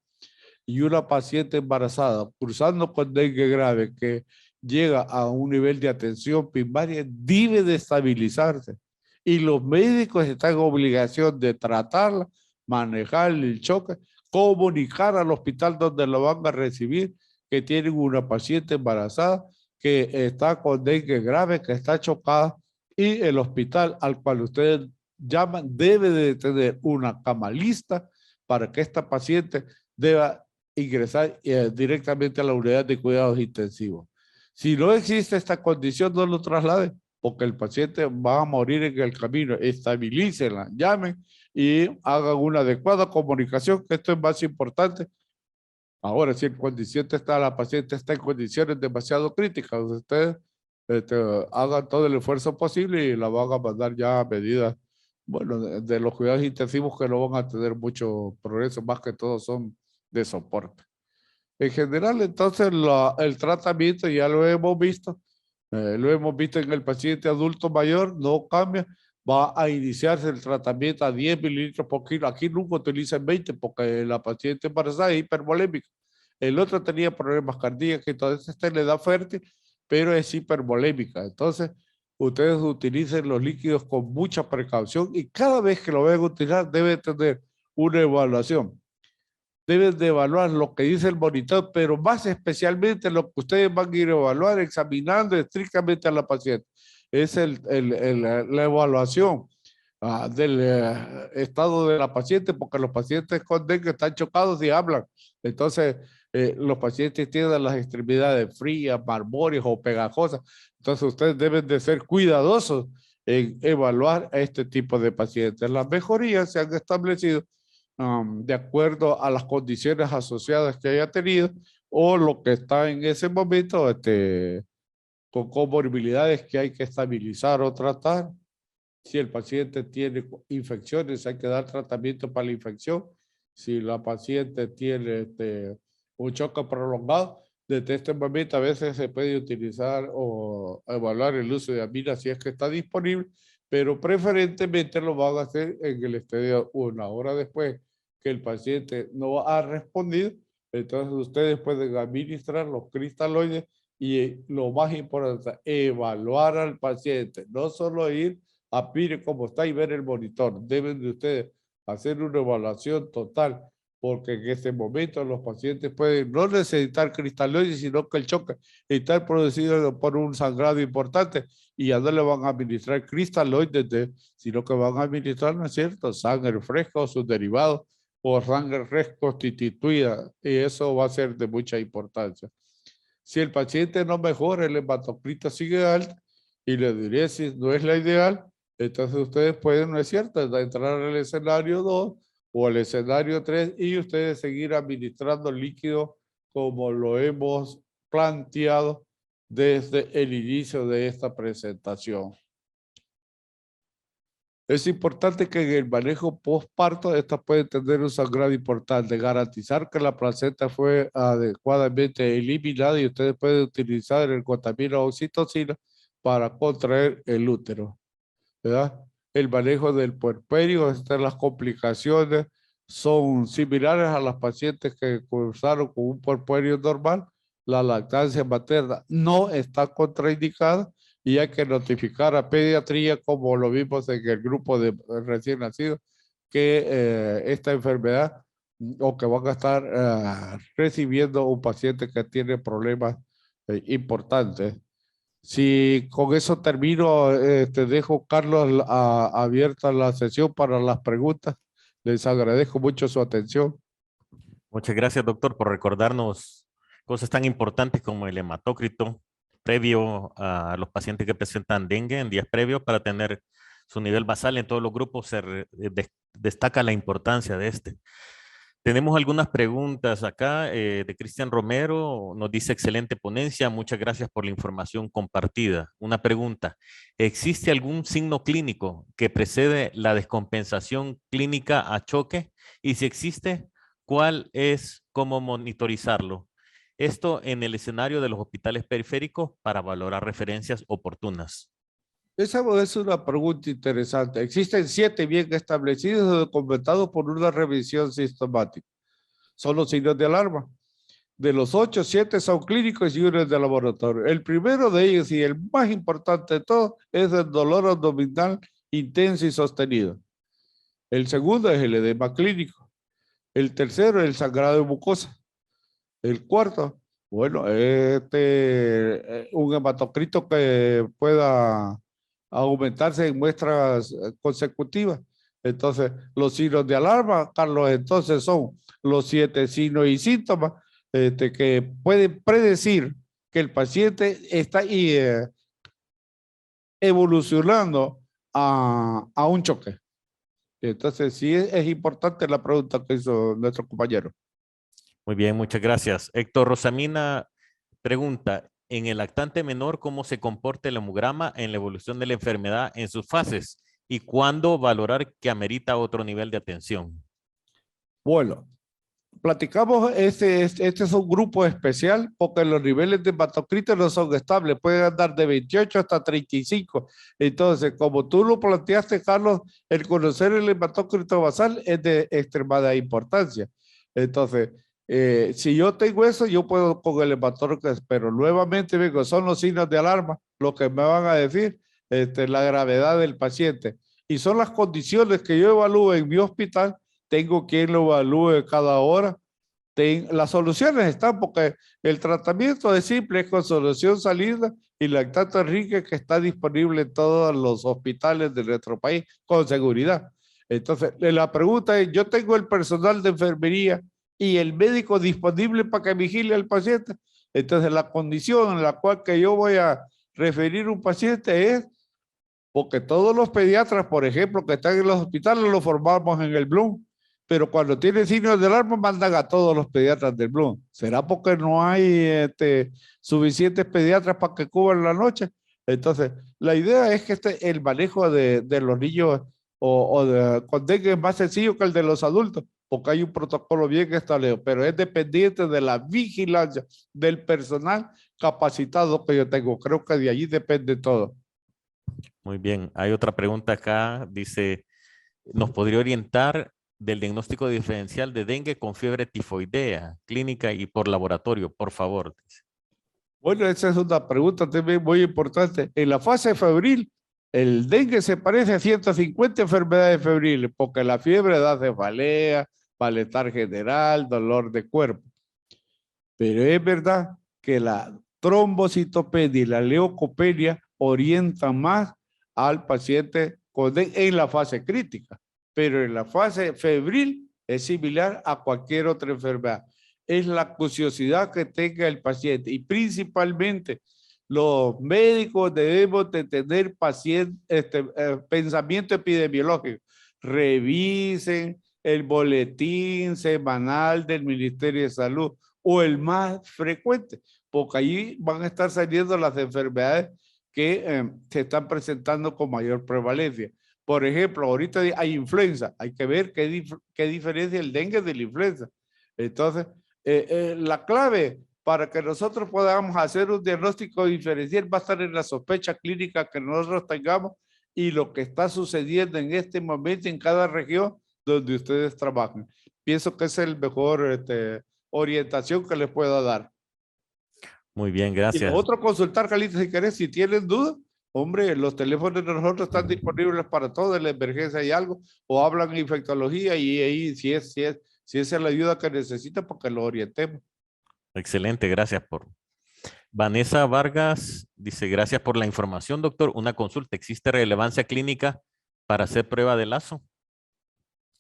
Y una paciente embarazada cursando con dengue grave que llega a un nivel de atención primaria debe de estabilizarse. Y los médicos están en obligación de tratarla, manejar el choque, comunicar al hospital donde lo van a recibir que tienen una paciente embarazada que está con dengue grave, que está chocada, y el hospital al cual ustedes llaman debe de tener una cama lista para que esta paciente deba ingresar directamente a la unidad de cuidados intensivos. Si no existe esta condición, no lo trasladen, porque el paciente va a morir en el camino. Estabilícenla, llamen y hagan una adecuada comunicación, que esto es más importante. Ahora, si la paciente está en condiciones demasiado críticas, ustedes hagan todo el esfuerzo posible y la van a mandar ya a medidas, bueno, de los cuidados intensivos, que no van a tener mucho progreso, más que todo son de soporte. En general, entonces, el tratamiento ya lo hemos visto en el paciente adulto mayor, no cambia. Va a iniciarse el tratamiento a 10 mililitros por kilo. Aquí nunca utilizan 20 porque la paciente embarazada es hipervolémica. El otro tenía problemas cardíacos, entonces este le da fértil, pero es hipervolémica. Entonces, ustedes utilicen los líquidos con mucha precaución y cada vez que lo vayan a utilizar debe tener una evaluación. Deben de evaluar lo que dice el monitor, pero más especialmente lo que ustedes van a ir a evaluar examinando estrictamente a la paciente. Es la evaluación del estado de la paciente, porque los pacientes con dengue están chocados y hablan. Entonces, los pacientes tienen las extremidades frías, marmóreas o pegajosas. Entonces, ustedes deben de ser cuidadosos en evaluar a este tipo de pacientes. Las mejorías se han establecido de acuerdo a las condiciones asociadas que haya tenido o lo que está en ese momento con comorbilidades que hay que estabilizar o tratar. Si el paciente tiene infecciones, hay que dar tratamiento para la infección. Si la paciente tiene un choque prolongado, desde este momento a veces se puede utilizar o evaluar el uso de amina si es que está disponible, pero preferentemente lo van a hacer en el estadio 1 hora después que el paciente no ha respondido. Entonces ustedes pueden administrar los cristaloides y lo más importante, evaluar al paciente, no solo ir a PIRE como está y ver el monitor. Deben de ustedes hacer una evaluación total, porque en este momento los pacientes pueden no necesitar cristaloides, sino que el choque está producido por un sangrado importante y ya no le van a administrar cristaloides, sino que van a administrar, ¿no es cierto?, sangre fresca o sus derivados o sangre reconstituida, y eso va a ser de mucha importancia. Si el paciente no mejora, el hematocrito sigue alto y la diuresis no es la ideal, entonces ustedes pueden, ¿no es cierto?, entrar al escenario 2 o el escenario 3 y ustedes seguir administrando líquido como lo hemos planteado desde el inicio de esta presentación. Es importante que en el manejo postparto, esta puede tener un sangrado importante, garantizar que la placenta fue adecuadamente eliminada y ustedes pueden utilizar el contamina oxitocina para contraer el útero, ¿verdad? El manejo del puerperio, las complicaciones son similares a las pacientes que cursaron con un puerperio normal. La lactancia materna no está contraindicada y hay que notificar a pediatría, como lo vimos en el grupo de recién nacidos, que esta enfermedad o que van a estar recibiendo un paciente que tiene problemas importantes. Si con eso termino, te dejo, Carlos, abierta la sesión para las preguntas. Les agradezco mucho su atención. Muchas gracias, doctor, por recordarnos cosas tan importantes como el hematócrito previo a los pacientes que presentan dengue en días previos para tener su nivel basal en todos los grupos. Destaca la importancia de este. Tenemos algunas preguntas acá de Cristian Romero. Nos dice: excelente ponencia, muchas gracias por la información compartida. Una pregunta: ¿existe algún signo clínico que precede la descompensación clínica a choque? Y si existe, ¿cuál es? ¿Cómo monitorizarlo? Esto en el escenario de los hospitales periféricos para valorar referencias oportunas. Esa es una pregunta interesante. Existen 7 bien establecidos y documentados por una revisión sistemática. Son los signos de alarma. De los 8, 7 son clínicos y 1 es de laboratorio. El primero de ellos y el más importante de todos es el dolor abdominal intenso y sostenido. El segundo es el edema clínico. El tercero es el sangrado de mucosa. El cuarto, bueno, un hematocrito que pueda aumentarse en muestras consecutivas. Entonces, los signos de alarma, Carlos, entonces son los 7 signos y síntomas que pueden predecir que el paciente está evolucionando a un choque. Entonces, sí es importante la pregunta que hizo nuestro compañero. Muy bien, muchas gracias. Héctor Rosamina pregunta: en el lactante menor, ¿cómo se comporta el hemograma en la evolución de la enfermedad en sus fases? ¿Y cuándo valorar que amerita otro nivel de atención? Bueno, platicamos, este es un grupo especial porque los niveles de hematocrito no son estables, pueden andar de 28 hasta 35. Entonces, como tú lo planteaste, Carlos, el conocer el hematocrito basal es de extremada importancia. Entonces, si yo tengo eso, yo puedo con el hematócrito, pero nuevamente vengo, son los signos de alarma lo que me van a decir la gravedad del paciente. Y son las condiciones que yo evalúo en mi hospital. Tengo quien lo evalúe cada hora. Las soluciones están porque el tratamiento es simple, es con solución salina y lactato Enrique, que está disponible en todos los hospitales de nuestro país con seguridad. Entonces, la pregunta es, yo tengo el personal de enfermería y el médico disponible para que vigile al paciente. Entonces, la condición en la cual que yo voy a referir un paciente es porque todos los pediatras, por ejemplo, que están en los hospitales, los formamos en el Bloom. Pero cuando tiene signos de alarma mandan a todos los pediatras del Bloom. ¿Será porque no hay suficientes pediatras para que cubran la noche? Entonces, la idea es que el manejo de los niños con dengue es más sencillo que el de los adultos, porque hay un protocolo bien establecido, pero es dependiente de la vigilancia del personal capacitado que yo tengo. Creo que de allí depende todo. Muy bien. Hay otra pregunta acá. Dice: ¿nos podría orientar del diagnóstico diferencial de dengue con fiebre tifoidea, clínica y por laboratorio, por favor? Bueno, esa es una pregunta también muy importante. En la fase febril, el dengue se parece a 150 enfermedades febriles, porque la fiebre da cefalea, malestar general, dolor de cuerpo. Pero es verdad que la trombocitopenia y la leucopenia orientan más al paciente con dengue en la fase crítica, pero en la fase febril es similar a cualquier otra enfermedad. Es la curiosidad que tenga el paciente y principalmente los médicos debemos de tener pensamiento epidemiológico. Revisen el boletín semanal del Ministerio de Salud o el más frecuente, porque allí van a estar saliendo las enfermedades que se están presentando con mayor prevalencia. Por ejemplo, ahorita hay influenza, hay que ver qué diferencia el dengue de la influenza. Entonces, la clave para que nosotros podamos hacer un diagnóstico diferencial va a estar en la sospecha clínica que nosotros tengamos y lo que está sucediendo en este momento en cada región donde ustedes trabajan. Pienso que es el mejor orientación que les puedo dar. Muy bien, Y gracias. lo otro, consultar, Carlitos, si querés, si tienen dudas, hombre, los teléfonos de nosotros están disponibles para todo, en la emergencia hay algo, o hablan en infectología y ahí si esa es la ayuda que necesitan, porque lo orientemos. Excelente, gracias por. Vanessa Vargas dice, gracias por la información, doctor. Una consulta, ¿existe relevancia clínica para hacer prueba de lazo?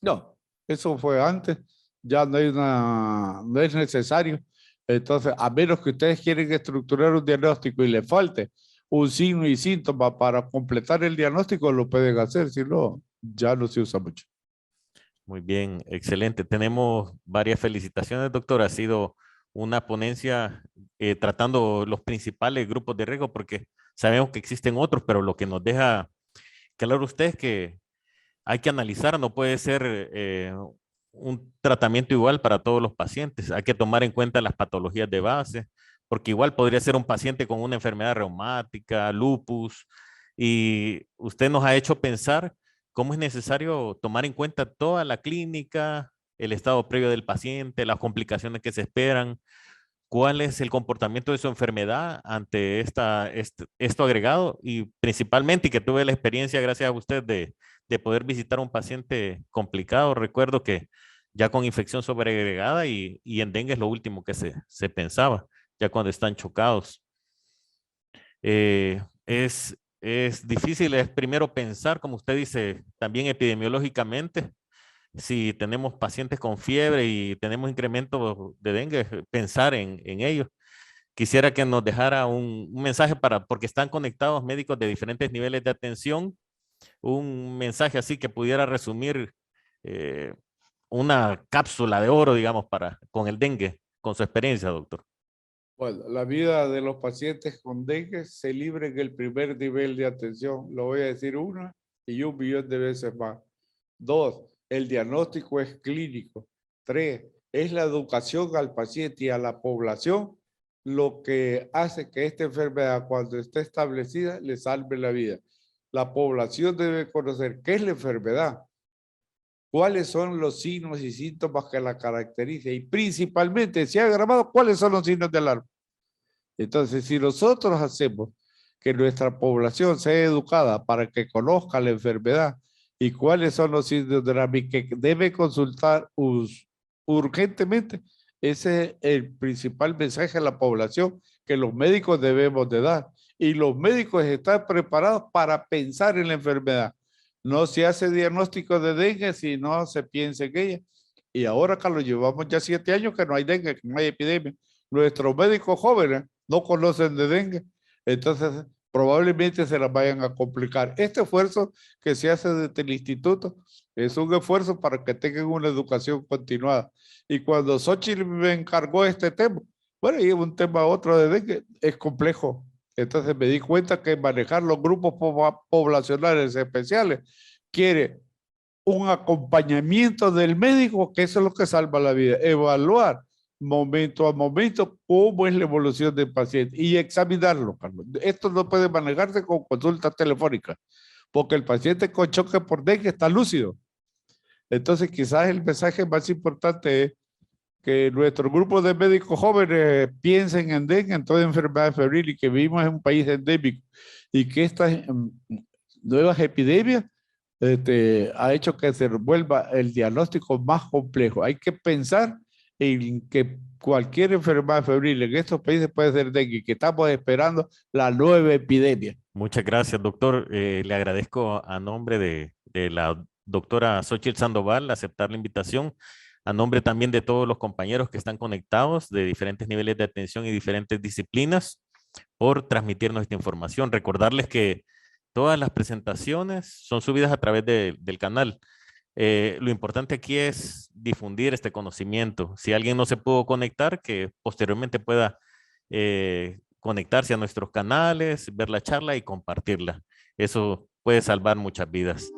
No, eso fue antes, ya no es necesario. Entonces, a menos que ustedes quieren estructurar un diagnóstico y le falte un signo y síntoma para completar el diagnóstico, lo pueden hacer, si no, ya no se usa mucho. Muy bien, excelente. Tenemos varias felicitaciones, doctor. Ha sido una ponencia tratando los principales grupos de riesgo porque sabemos que existen otros, pero lo que nos deja claro usted es que hay que analizar, no puede ser un tratamiento igual para todos los pacientes. Hay que tomar en cuenta las patologías de base, porque igual podría ser un paciente con una enfermedad reumática, lupus, y usted nos ha hecho pensar cómo es necesario tomar en cuenta toda la clínica, el estado previo del paciente, las complicaciones que se esperan, cuál es el comportamiento de su enfermedad ante esto agregado y principalmente, y que tuve la experiencia gracias a usted de poder visitar a un paciente complicado. Recuerdo que ya con infección sobreagregada y en dengue es lo último que se pensaba, ya cuando están chocados. Es difícil, es primero pensar, como usted dice, también epidemiológicamente, si tenemos pacientes con fiebre y tenemos incremento de dengue, pensar en ello. Quisiera que nos dejara un mensaje porque están conectados médicos de diferentes niveles de atención, un mensaje así que pudiera resumir una cápsula de oro, digamos, con el dengue, con su experiencia, doctor. Bueno, la vida de los pacientes con dengue se libra en el primer nivel de atención. Lo voy a decir una y 1.000.000 de veces más. 2, el diagnóstico es clínico. 3, es la educación al paciente y a la población lo que hace que esta enfermedad, cuando esté establecida, le salve la vida. La población debe conocer qué es la enfermedad, cuáles son los signos y síntomas que la caracterizan y principalmente, si ha agravado, cuáles son los signos de alarma. Entonces, si nosotros hacemos que nuestra población sea educada para que conozca la enfermedad y cuáles son los signos de alarma y que debe consultar urgentemente, ese es el principal mensaje a la población que los médicos debemos de dar. Y los médicos están preparados para pensar en la enfermedad. No se hace diagnóstico de dengue si no se piensa en ella. Y ahora, Carlos, llevamos ya 7 años que no hay dengue, que no hay epidemia. Nuestros médicos jóvenes no conocen de dengue. Entonces, probablemente se las vayan a complicar. Este esfuerzo que se hace desde el instituto es un esfuerzo para que tengan una educación continuada. Y cuando Xochitl me encargó este tema, bueno, y un tema otro de dengue, es complejo. Entonces me di cuenta que manejar los grupos poblacionales especiales quiere un acompañamiento del médico, que eso es lo que salva la vida. Evaluar momento a momento cómo es la evolución del paciente y examinarlo, Carlos. Esto no puede manejarse con consulta telefónica, porque el paciente con choque por dengue está lúcido. Entonces quizás el mensaje más importante es que nuestro grupo de médicos jóvenes piensen en dengue, en toda enfermedad febril y que vivimos en un país endémico y que estas nuevas epidemias ha hecho que se vuelva el diagnóstico más complejo. Hay que pensar en que cualquier enfermedad febril en estos países puede ser dengue, que estamos esperando la nueva epidemia. Muchas gracias, doctor. Le agradezco a nombre de la doctora Xochitl Sandoval aceptar la invitación, a nombre también de todos los compañeros que están conectados de diferentes niveles de atención y diferentes disciplinas, por transmitirnos esta información. Recordarles que todas las presentaciones son subidas a través del canal. Lo importante aquí es difundir este conocimiento. Si alguien no se pudo conectar, que posteriormente pueda conectarse a nuestros canales, ver la charla y compartirla. Eso puede salvar muchas vidas.